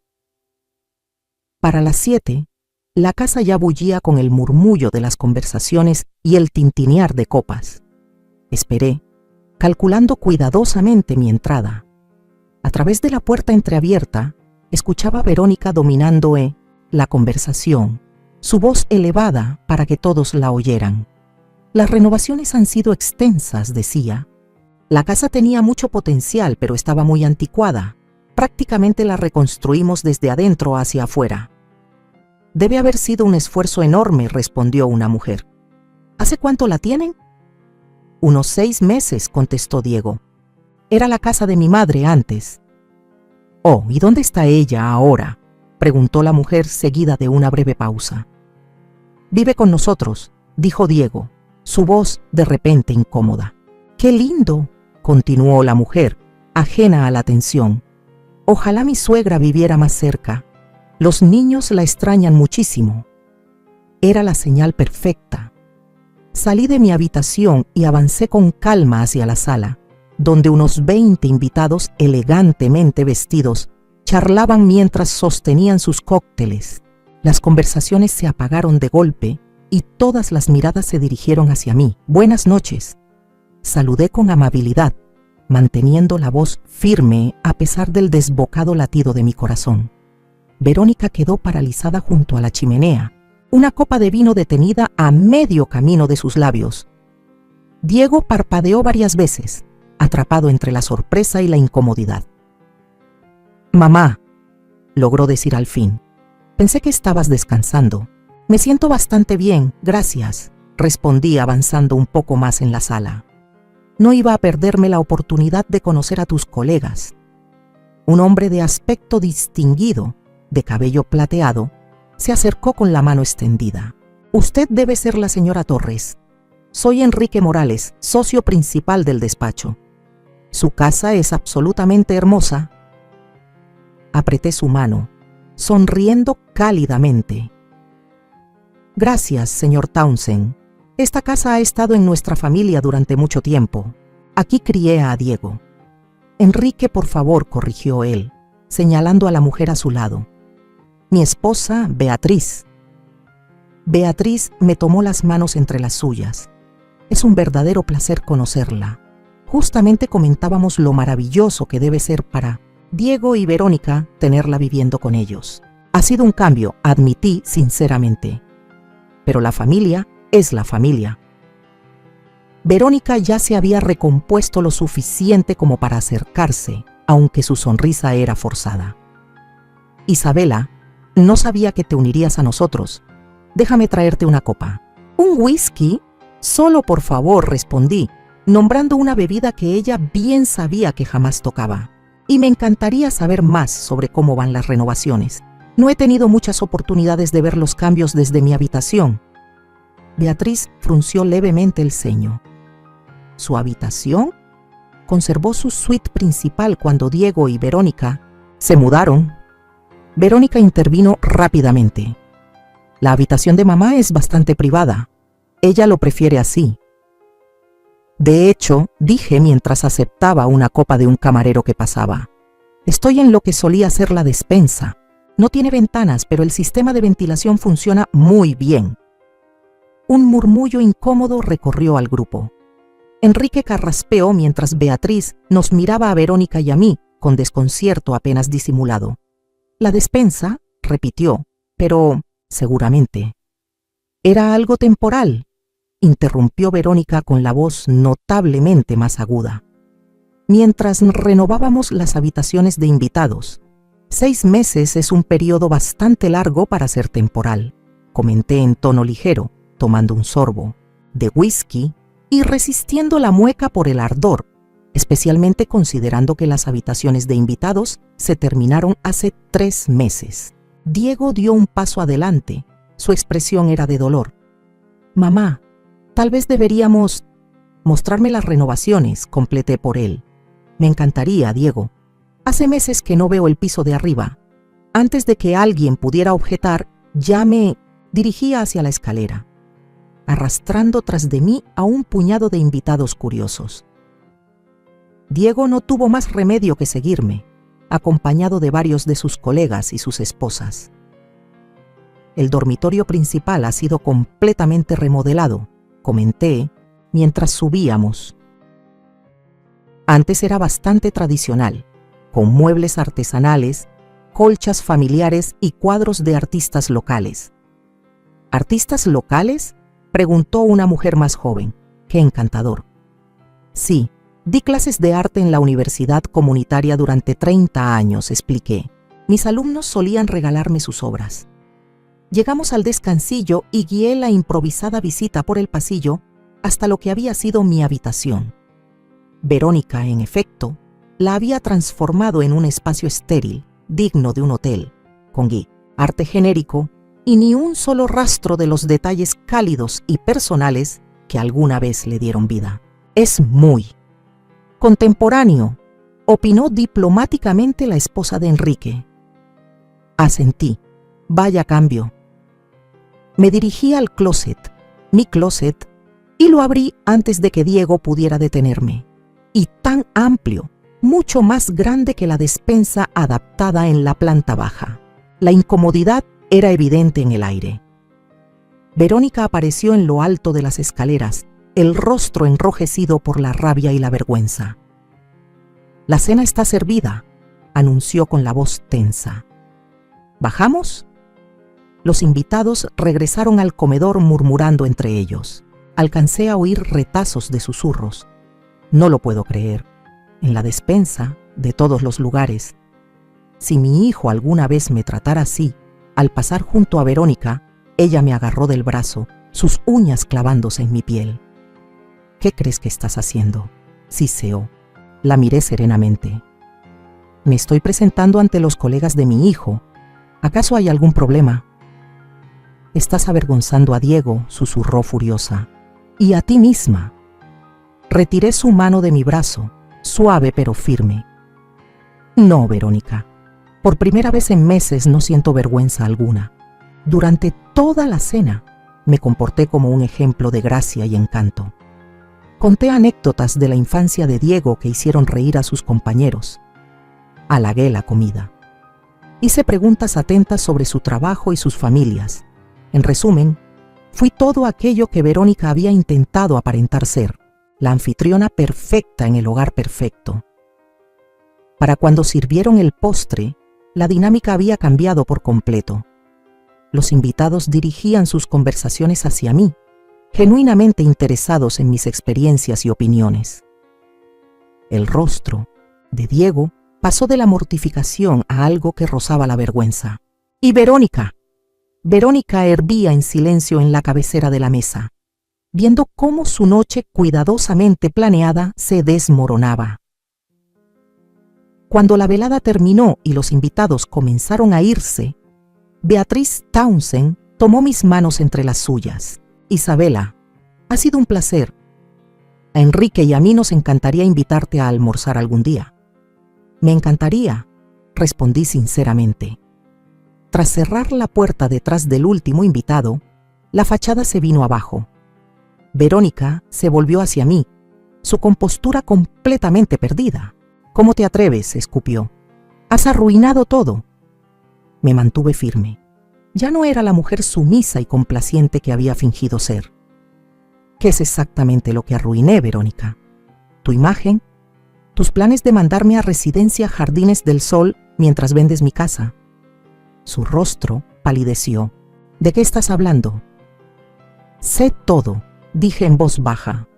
Para las 7, la casa ya bullía con el murmullo de las conversaciones y el tintinear de copas. Esperé, calculando cuidadosamente mi entrada. A través de la puerta entreabierta, escuchaba a Verónica dominando la conversación, su voz elevada para que todos la oyeran. Las renovaciones han sido extensas, decía. La casa tenía mucho potencial, pero estaba muy anticuada. Prácticamente la reconstruimos desde adentro hacia afuera. Debe haber sido un esfuerzo enorme, respondió una mujer. ¿Hace cuánto la tienen? Unos 6 meses, contestó Diego. Era la casa de mi madre antes. Oh, ¿y dónde está ella ahora?, preguntó la mujer seguida de una breve pausa. Vive con nosotros, dijo Diego, su voz de repente incómoda. ¡Qué lindo!, continuó la mujer, ajena a la atención. Ojalá mi suegra viviera más cerca. Los niños la extrañan muchísimo. Era la señal perfecta. Salí de mi habitación y avancé con calma hacia la sala, donde unos 20 invitados elegantemente vestidos charlaban mientras sostenían sus cócteles. Las conversaciones se apagaron de golpe y todas las miradas se dirigieron hacia mí. Buenas noches. Saludé con amabilidad, manteniendo la voz firme a pesar del desbocado latido de mi corazón. Verónica quedó paralizada junto a la chimenea, una copa de vino detenida a medio camino de sus labios. Diego parpadeó varias veces, atrapado entre la sorpresa y la incomodidad. «Mamá», logró decir al fin, «pensé que estabas descansando». «Me siento bastante bien, gracias», respondí avanzando un poco más en la sala. No iba a perderme la oportunidad de conocer a tus colegas. Un hombre de aspecto distinguido, de cabello plateado, se acercó con la mano extendida. «Usted debe ser la señora Torres. Soy Enrique Morales, socio principal del despacho. Su casa es absolutamente hermosa». Apreté su mano, sonriendo cálidamente. «Gracias, señor Townsend. Esta casa ha estado en nuestra familia durante mucho tiempo. Aquí crié a Diego». «Enrique, por favor», corrigió él, señalando a la mujer a su lado. «Mi esposa, Beatriz». Beatriz me tomó las manos entre las suyas. Es un verdadero placer conocerla. Justamente comentábamos lo maravilloso que debe ser para Diego y Verónica tenerla viviendo con ellos. Ha sido un cambio, admití sinceramente. Pero la familia es la familia. Verónica ya se había recompuesto lo suficiente como para acercarse, aunque su sonrisa era forzada. «Isabela, no sabía que te unirías a nosotros. Déjame traerte una copa». «¿Un whisky?» «Solo, por favor», respondí, nombrando una bebida que ella bien sabía que jamás tocaba. «Y me encantaría saber más sobre cómo van las renovaciones. No he tenido muchas oportunidades de ver los cambios desde mi habitación». Beatriz frunció levemente el ceño. ¿Su habitación? Conservó su suite principal cuando Diego y Verónica se mudaron. Verónica intervino rápidamente. «La habitación de mamá es bastante privada. Ella lo prefiere así». De hecho, dije mientras aceptaba una copa de un camarero que pasaba, Estoy en lo que solía ser la despensa. No tiene ventanas, pero el sistema de ventilación funciona muy bien. Un murmullo incómodo recorrió al grupo. Enrique carraspeó mientras Beatriz nos miraba a Verónica y a mí con desconcierto apenas disimulado. La despensa, repitió, pero seguramente. Era algo temporal, interrumpió Verónica con la voz notablemente más aguda. Mientras renovábamos las habitaciones de invitados. 6 meses es un periodo bastante largo para ser temporal, comenté en tono ligero, tomando un sorbo de whisky y resistiendo la mueca por el ardor, especialmente considerando que las habitaciones de invitados se terminaron hace 3 meses. Diego dio un paso adelante. Su expresión era de dolor. Mamá, tal vez deberíamos mostrarme las renovaciones, completé por él. Me encantaría, Diego. Hace meses que no veo el piso de arriba. Antes de que alguien pudiera objetar, ya me dirigía hacia la escalera, arrastrando tras de mí a un puñado de invitados curiosos. Diego no tuvo más remedio que seguirme, acompañado de varios de sus colegas y sus esposas. El dormitorio principal ha sido completamente remodelado, comenté mientras subíamos. Antes era bastante tradicional, con muebles artesanales, colchas familiares y cuadros de artistas locales. ¿Artistas locales?, preguntó una mujer más joven. ¡Qué encantador! Sí, di clases de arte en la universidad comunitaria durante 30 años, expliqué. Mis alumnos solían regalarme sus obras. Llegamos al descansillo y guié la improvisada visita por el pasillo hasta lo que había sido mi habitación. Verónica, en efecto, la había transformado en un espacio estéril, digno de un hotel, con arte genérico y ni un solo rastro de los detalles cálidos y personales que alguna vez le dieron vida. Es muy contemporáneo, opinó diplomáticamente la esposa de Enrique. Asentí. Vaya cambio. Me dirigí al closet, mi closet, y lo abrí antes de que Diego pudiera detenerme. Y tan amplio, mucho más grande que la despensa adaptada en la planta baja. La incomodidad era evidente en el aire. Verónica apareció en lo alto de las escaleras, el rostro enrojecido por la rabia y la vergüenza. «La cena está servida», anunció con la voz tensa. «¿Bajamos?» Los invitados regresaron al comedor murmurando entre ellos. Alcancé a oír retazos de susurros. No lo puedo creer. En la despensa, de todos los lugares. Si mi hijo alguna vez me tratara así, al pasar junto a Verónica, ella me agarró del brazo, sus uñas clavándose en mi piel. «¿Qué crees que estás haciendo?», siseó. La miré serenamente. «Me estoy presentando ante los colegas de mi hijo. ¿Acaso hay algún problema?» «Estás avergonzando a Diego», susurró furiosa. «Y a ti misma». Retiré su mano de mi brazo, suave pero firme. «No, Verónica. Por primera vez en meses no siento vergüenza alguna. Durante toda la cena me comporté como un ejemplo de gracia y encanto. Conté anécdotas de la infancia de Diego que hicieron reír a sus compañeros. Halagué la comida. Hice preguntas atentas sobre su trabajo y sus familias. En resumen, fui todo aquello que Verónica había intentado aparentar ser, la anfitriona perfecta en el hogar perfecto. Para cuando sirvieron el postre, la dinámica había cambiado por completo. Los invitados dirigían sus conversaciones hacia mí, genuinamente interesados en mis experiencias y opiniones. El rostro de Diego pasó de la mortificación a algo que rozaba la vergüenza. «¿Y Verónica?» Verónica hervía en silencio en la cabecera de la mesa, viendo cómo su noche cuidadosamente planeada se desmoronaba. Cuando la velada terminó y los invitados comenzaron a irse, Beatriz Townsend tomó mis manos entre las suyas. «Isabela, ha sido un placer. A Enrique y a mí nos encantaría invitarte a almorzar algún día». «Me encantaría», respondí sinceramente. Tras cerrar la puerta detrás del último invitado, la fachada se vino abajo. Verónica se volvió hacia mí, su compostura completamente perdida. «¿Cómo te atreves?», escupió. Has arruinado todo. Me mantuve firme. Ya no era la mujer sumisa y complaciente que había fingido ser. ¿Qué es exactamente lo que arruiné, Verónica? ¿Tu imagen? ¿Tus planes de mandarme a Residencia Jardines del Sol mientras vendes mi casa? Su rostro palideció. ¿De qué estás hablando? Sé todo, dije en voz baja.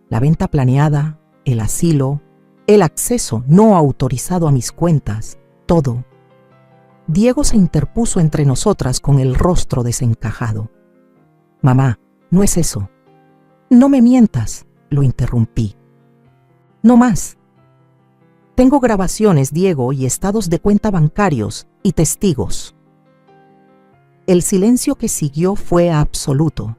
La venta planeada, el asilo, el acceso no autorizado a mis cuentas, todo. Diego se interpuso entre nosotras con el rostro desencajado. Mamá, no es eso. No me mientas, lo interrumpí. No más. Tengo grabaciones, Diego, y estados de cuenta bancarios y testigos. El silencio que siguió fue absoluto.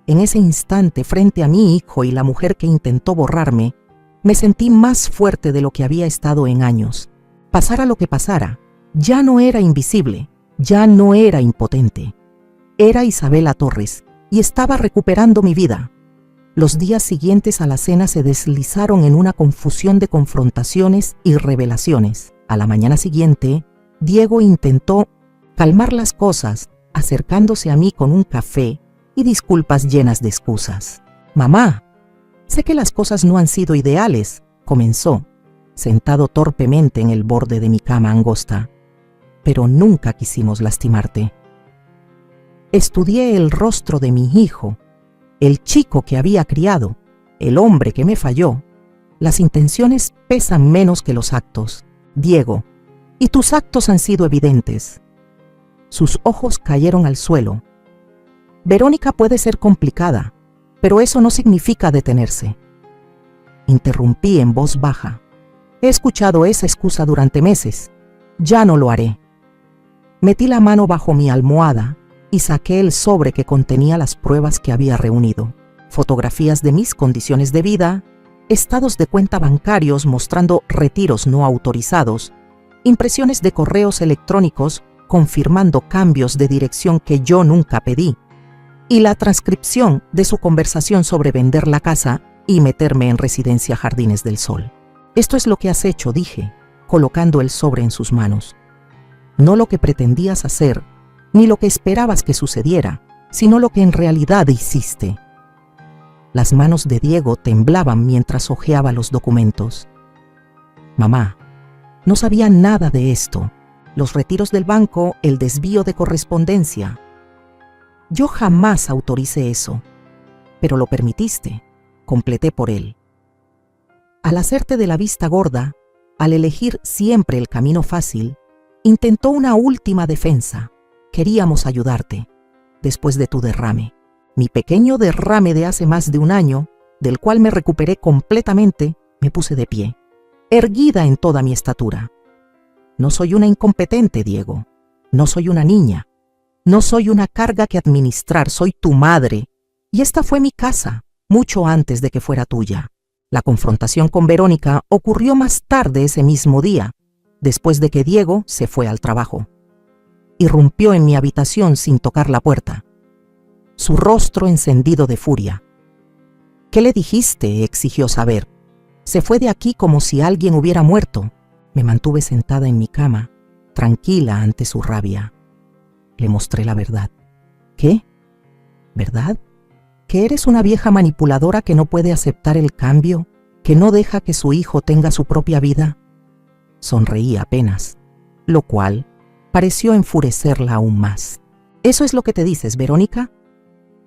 En ese instante, frente a mi hijo y la mujer que intentó borrarme, me sentí más fuerte de lo que había estado en años. Pasara lo que pasara, ya no era invisible, ya no era impotente. Era Isabela Torres y estaba recuperando mi vida. Los días siguientes a la cena se deslizaron en una confusión de confrontaciones y revelaciones. A la mañana siguiente, Diego intentó calmar las cosas, acercándose a mí con un café y disculpas llenas de excusas. Mamá, sé que las cosas no han sido ideales, comenzó, sentado torpemente en el borde de mi cama angosta, pero nunca quisimos lastimarte. Estudié el rostro de mi hijo, el chico que había criado, el hombre que me falló. Las intenciones pesan menos que los actos, Diego, y tus actos han sido evidentes. Sus ojos cayeron al suelo. Verónica puede ser complicada, pero eso no significa detenerse. Interrumpí en voz baja. He escuchado esa excusa durante meses. Ya no lo haré. Metí la mano bajo mi almohada y saqué el sobre que contenía las pruebas que había reunido. Fotografías de mis condiciones de vida, estados de cuenta bancarios mostrando retiros no autorizados, impresiones de correos electrónicos confirmando cambios de dirección que yo nunca pedí, y la transcripción de su conversación sobre vender la casa y meterme en Residencia Jardines del Sol. Esto es lo que has hecho, dije, colocando el sobre en sus manos. No lo que pretendías hacer, ni lo que esperabas que sucediera, sino lo que en realidad hiciste. Las manos de Diego temblaban mientras hojeaba los documentos. Mamá, no sabía nada de esto. Los retiros del banco, el desvío de correspondencia. Yo jamás autoricé eso, pero lo permitiste, completé por él. Al hacerte de la vista gorda, al elegir siempre el camino fácil, intentó una última defensa. Queríamos ayudarte, después de tu derrame. Mi pequeño derrame de hace más de un año, del cual me recuperé completamente, me puse de pie, erguida en toda mi estatura. No soy una incompetente, Diego. No soy una niña. No soy una carga que administrar, soy tu madre. Y esta fue mi casa, mucho antes de que fuera tuya. La confrontación con Verónica ocurrió más tarde ese mismo día, después de que Diego se fue al trabajo. Irrumpió en mi habitación sin tocar la puerta, su rostro encendido de furia. ¿Qué le dijiste?, exigió saber. Se fue de aquí como si alguien hubiera muerto. Me mantuve sentada en mi cama, tranquila ante su rabia. Le mostré la verdad. ¿Qué? ¿Verdad? ¿Que eres una vieja manipuladora que no puede aceptar el cambio, que no deja que su hijo tenga su propia vida? Sonreí apenas, lo cual pareció enfurecerla aún más. ¿Eso es lo que te dices, Verónica?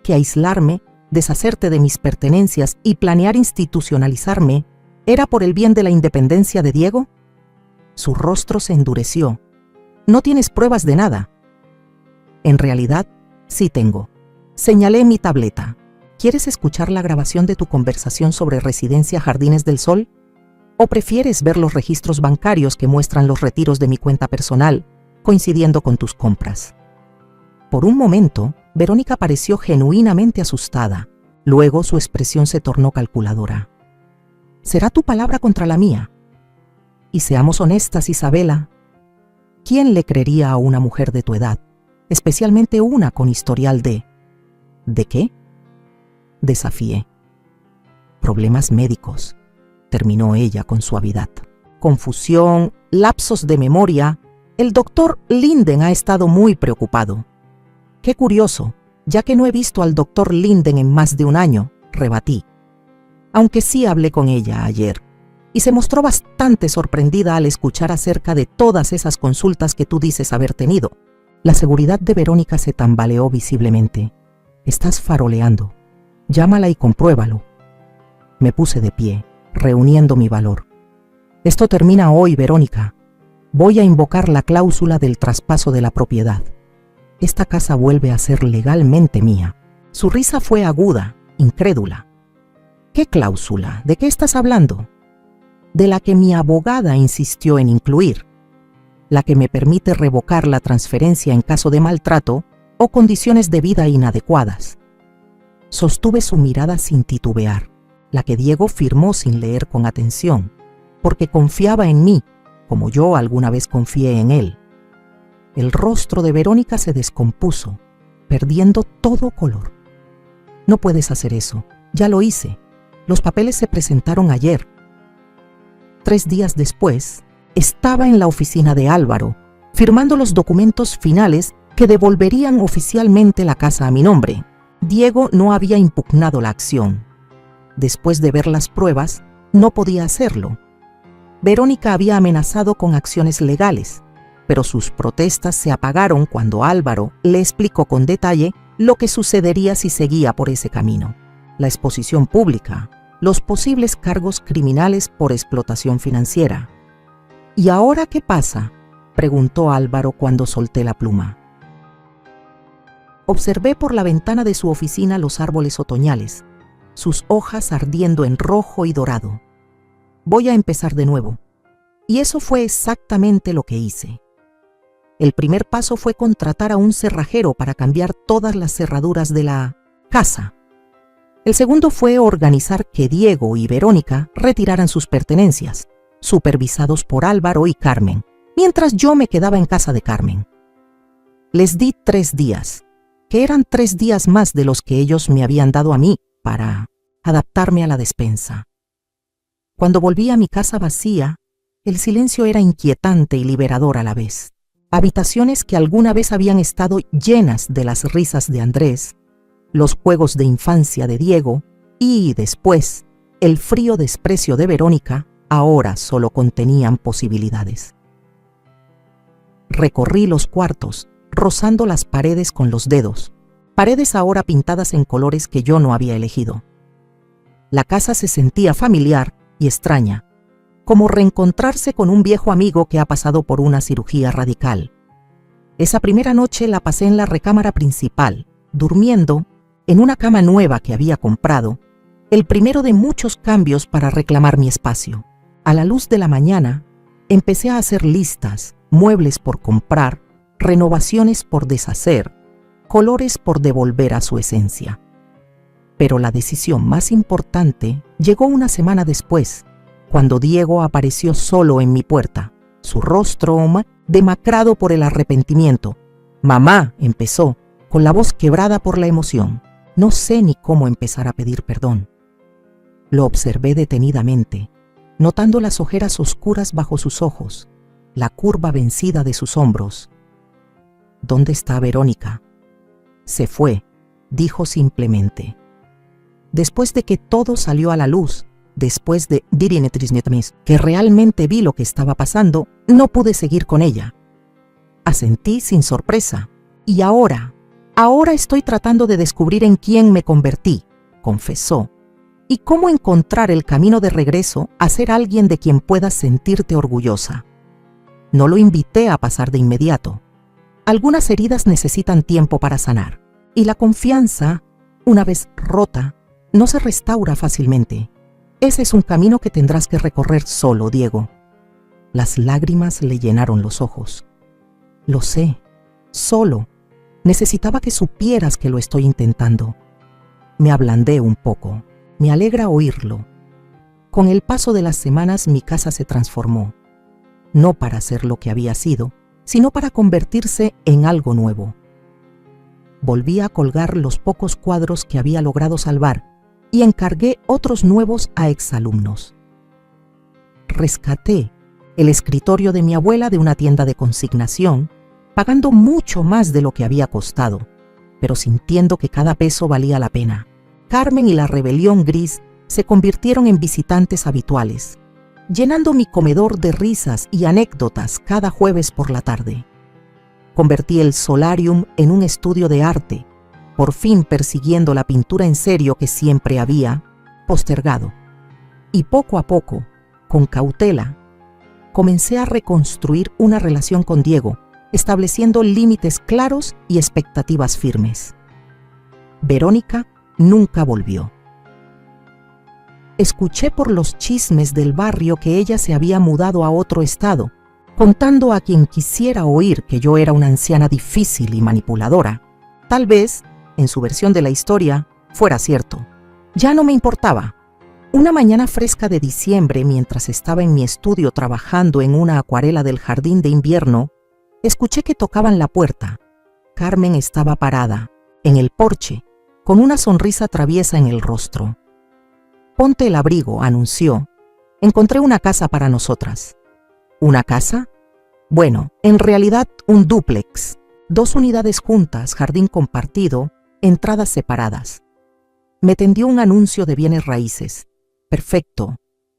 ¿Que aislarme, deshacerte de mis pertenencias y planear institucionalizarme era por el bien de la independencia de Diego? Su rostro se endureció. No tienes pruebas de nada. En realidad, sí tengo. Señalé mi tableta. ¿Quieres escuchar la grabación de tu conversación sobre Residencia Jardines del Sol? ¿O prefieres ver los registros bancarios que muestran los retiros de mi cuenta personal, coincidiendo con tus compras? Por un momento, Verónica pareció genuinamente asustada. Luego su expresión se tornó calculadora. ¿Será tu palabra contra la mía? Y seamos honestas, Isabela, ¿quién le creería a una mujer de tu edad, especialmente una con historial de... ¿De qué? Desafié. Problemas médicos, terminó ella con suavidad. confusión, lapsos de memoria, el doctor Linden ha estado muy preocupado. Qué curioso, ya que no he visto al doctor Linden en más de un año, rebatí. Aunque sí hablé con ella ayer, y se mostró bastante sorprendida al escuchar acerca de todas esas consultas que tú dices haber tenido. La seguridad de Verónica se tambaleó visiblemente. Estás faroleando. Llámala y compruébalo. Me puse de pie, reuniendo mi valor. Esto termina hoy, Verónica. Voy a invocar la cláusula del traspaso de la propiedad. Esta casa vuelve a ser legalmente mía. Su risa fue aguda, incrédula. ¿Qué cláusula? ¿De qué estás hablando? De la que mi abogada insistió en incluir, la que me permite revocar la transferencia en caso de maltrato o condiciones de vida inadecuadas. Sostuve su mirada sin titubear, la que Diego firmó sin leer con atención, porque confiaba en mí, como yo alguna vez confié en él. El rostro de Verónica se descompuso, perdiendo todo color. No puedes hacer eso, ya lo hice. Los papeles se presentaron ayer. 3 días después, estaba en la oficina de Álvaro, firmando los documentos finales que devolverían oficialmente la casa a mi nombre. Diego no había impugnado la acción. Después de ver las pruebas, no podía hacerlo. Verónica había amenazado con acciones legales, pero sus protestas se apagaron cuando Álvaro le explicó con detalle lo que sucedería si seguía por ese camino. La exposición pública, los posibles cargos criminales por explotación financiera. ¿Y ahora qué pasa?, preguntó Álvaro cuando solté la pluma. Observé por la ventana de su oficina los árboles otoñales, sus hojas ardiendo en rojo y dorado. Voy a empezar de nuevo. Y eso fue exactamente lo que hice. El primer paso fue contratar a un cerrajero para cambiar todas las cerraduras de la casa. El segundo fue organizar que Diego y Verónica retiraran sus pertenencias, supervisados por Álvaro y Carmen, mientras yo me quedaba en casa de Carmen. Les di 3 días, que eran 3 días más de los que ellos me habían dado a mí para adaptarme a la despensa. Cuando volví a mi casa vacía, el silencio era inquietante y liberador a la vez. Habitaciones que alguna vez habían estado llenas de las risas de Andrés, los juegos de infancia de Diego y, después, el frío desprecio de Verónica, ahora solo contenían posibilidades. Recorrí los cuartos, rozando las paredes con los dedos, paredes ahora pintadas en colores que yo no había elegido. La casa se sentía familiar y extraña, como reencontrarse con un viejo amigo que ha pasado por una cirugía radical. Esa primera noche la pasé en la recámara principal, durmiendo en una cama nueva que había comprado, el primero de muchos cambios para reclamar mi espacio. A la luz de la mañana, empecé a hacer listas, muebles por comprar, renovaciones por deshacer, colores por devolver a su esencia. Pero la decisión más importante llegó una semana después, cuando Diego apareció solo en mi puerta, su rostro demacrado por el arrepentimiento. «Mamá», empezó, con la voz quebrada por la emoción. No sé ni cómo empezar a pedir perdón. Lo observé detenidamente, notando las ojeras oscuras bajo sus ojos, la curva vencida de sus hombros. «¿Dónde está Verónica?» «Se fue», dijo simplemente. Después de que todo salió a la luz, después de que realmente vi lo que estaba pasando, no pude seguir con ella. Asentí sin sorpresa. «Y ahora estoy tratando de descubrir en quién me convertí», confesó, «y cómo encontrar el camino de regreso a ser alguien de quien puedas sentirte orgullosa». No lo invité a pasar de inmediato. Algunas heridas necesitan tiempo para sanar, y la confianza, una vez rota, no se restaura fácilmente. Ese es un camino que tendrás que recorrer solo, Diego. Las lágrimas le llenaron los ojos. Lo sé, solo. Necesitaba que supieras que lo estoy intentando. Me ablandé un poco. Me alegra oírlo. Con el paso de las semanas mi casa se transformó. No para ser lo que había sido, sino para convertirse en algo nuevo. Volví a colgar los pocos cuadros que había logrado salvar y encargué otros nuevos a exalumnos. Rescaté el escritorio de mi abuela de una tienda de consignación, pagando mucho más de lo que había costado, pero sintiendo que cada peso valía la pena. Carmen y la rebelión gris se convirtieron en visitantes habituales, llenando mi comedor de risas y anécdotas cada jueves por la tarde. Convertí el solarium en un estudio de arte, por fin persiguiendo la pintura en serio que siempre había postergado. Y poco a poco, con cautela, comencé a reconstruir una relación con Diego, estableciendo límites claros y expectativas firmes. Verónica nunca volvió. Escuché por los chismes del barrio que ella se había mudado a otro estado, contando a quien quisiera oír que yo era una anciana difícil y manipuladora. Tal vez, en su versión de la historia, fuera cierto. Ya no me importaba. Una mañana fresca de diciembre, mientras estaba en mi estudio trabajando en una acuarela del jardín de invierno, escuché que tocaban la puerta. Carmen estaba parada, en el porche, con una sonrisa traviesa en el rostro. «Ponte el abrigo», anunció. «Encontré una casa para nosotras». ¿Una casa? Bueno, en realidad un dúplex. 2 unidades juntas, jardín compartido, entradas separadas. Me tendió un anuncio de bienes raíces. Perfecto.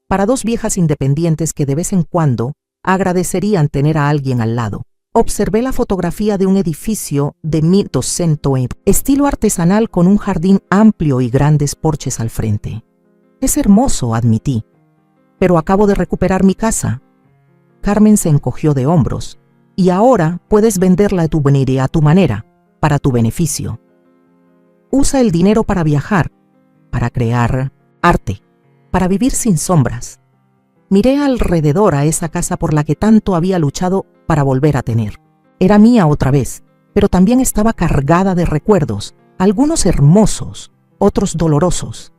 Para 2 viejas independientes que de vez en cuando agradecerían tener a alguien al lado. Observé la fotografía de un edificio de 1200 estilo artesanal con un jardín amplio y grandes porches al frente. Es hermoso, admití. Pero acabo de recuperar mi casa. Carmen se encogió de hombros. Y ahora puedes venderla a tu manera, para tu beneficio. Usa el dinero para viajar, para crear arte, para vivir sin sombras. Miré alrededor a esa casa por la que tanto había luchado para volver a tener. Era mía otra vez, pero también estaba cargada de recuerdos, algunos hermosos, otros dolorosos.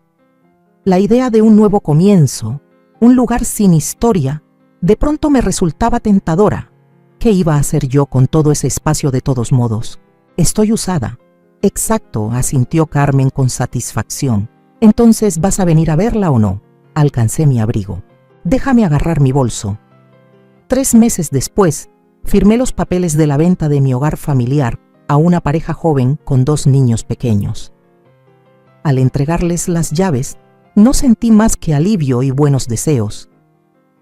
La idea de un nuevo comienzo, un lugar sin historia, de pronto me resultaba tentadora. ¿Qué iba a hacer yo con todo ese espacio de todos modos? Estoy usada. Exacto, asintió Carmen con satisfacción. Entonces, ¿vas a venir a verla o no? Alcancé mi abrigo. Déjame agarrar mi bolso. 3 meses después, firmé los papeles de la venta de mi hogar familiar a una pareja joven con 2 niños pequeños. Al entregarles las llaves, no sentí más que alivio y buenos deseos.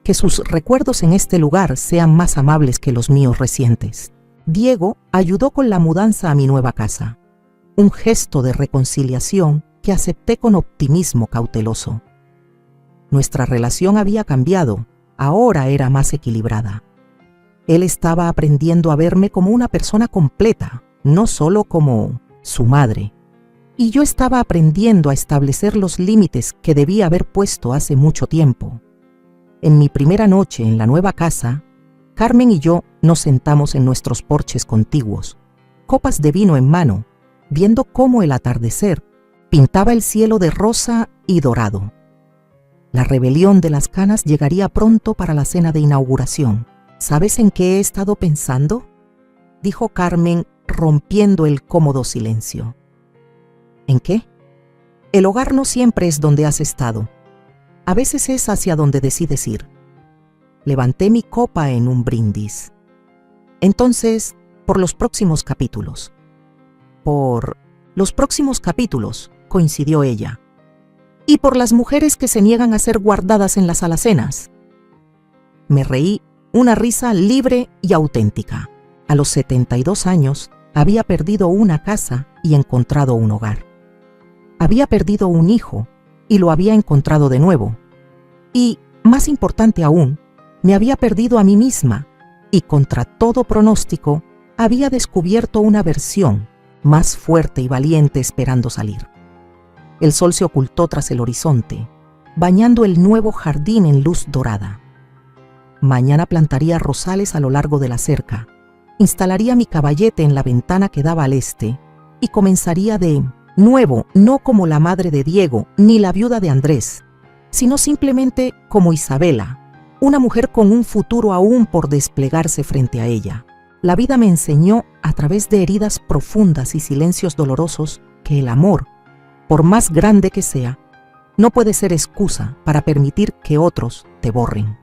Que sus recuerdos en este lugar sean más amables que los míos recientes. Diego ayudó con la mudanza a mi nueva casa. Un gesto de reconciliación que acepté con optimismo cauteloso. Nuestra relación había cambiado, ahora era más equilibrada. Él estaba aprendiendo a verme como una persona completa, no solo como su madre. Y yo estaba aprendiendo a establecer los límites que debía haber puesto hace mucho tiempo. En mi primera noche en la nueva casa, Carmen y yo nos sentamos en nuestros porches contiguos, copas de vino en mano, viendo cómo el atardecer pintaba el cielo de rosa y dorado. La rebelión de las canas llegaría pronto para la cena de inauguración. ¿Sabes en qué he estado pensando?, dijo Carmen, rompiendo el cómodo silencio. ¿En qué? El hogar no siempre es donde has estado. A veces es hacia donde decides ir. Levanté mi copa en un brindis. Entonces, por los próximos capítulos. Por los próximos capítulos, coincidió ella. Y por las mujeres que se niegan a ser guardadas en las alacenas. Me reí, una risa libre y auténtica. A los 72 años, había perdido una casa y encontrado un hogar. Había perdido un hijo y lo había encontrado de nuevo. Y, más importante aún, me había perdido a mí misma y, contra todo pronóstico, había descubierto una versión más fuerte y valiente esperando salir. El sol se ocultó tras el horizonte, bañando el nuevo jardín en luz dorada. Mañana plantaría rosales a lo largo de la cerca, instalaría mi caballete en la ventana que daba al este y comenzaría de nuevo, no como la madre de Diego ni la viuda de Andrés, sino simplemente como Isabela, una mujer con un futuro aún por desplegarse frente a ella. La vida me enseñó, a través de heridas profundas y silencios dolorosos, que el amor, por más grande que sea, no puede ser excusa para permitir que otros te borren.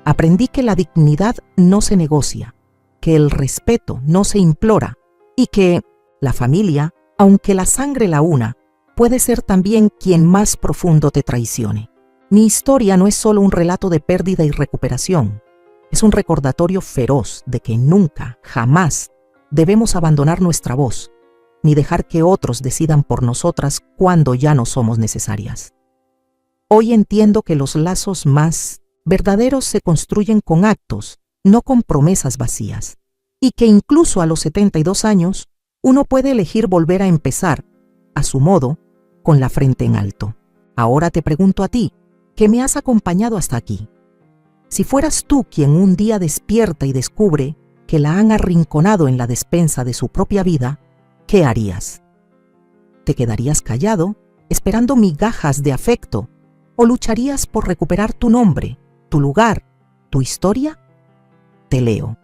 Aprendí que la dignidad no se negocia, que el respeto no se implora y que la familia, aunque la sangre la una, puede ser también quien más profundo te traicione. Mi historia no es solo un relato de pérdida y recuperación, es un recordatorio feroz de que nunca, jamás, debemos abandonar nuestra voz, ni dejar que otros decidan por nosotras cuando ya no somos necesarias. Hoy entiendo que los lazos más verdaderos se construyen con actos, no con promesas vacías, y que incluso a los 72 años, uno puede elegir volver a empezar, a su modo, con la frente en alto. Ahora te pregunto a ti, que me has acompañado hasta aquí. Si fueras tú quien un día despierta y descubre que la han arrinconado en la despensa de su propia vida, ¿qué harías? ¿Te quedarías callado, esperando migajas de afecto, o lucharías por recuperar tu nombre, tu lugar, tu historia? Te leo.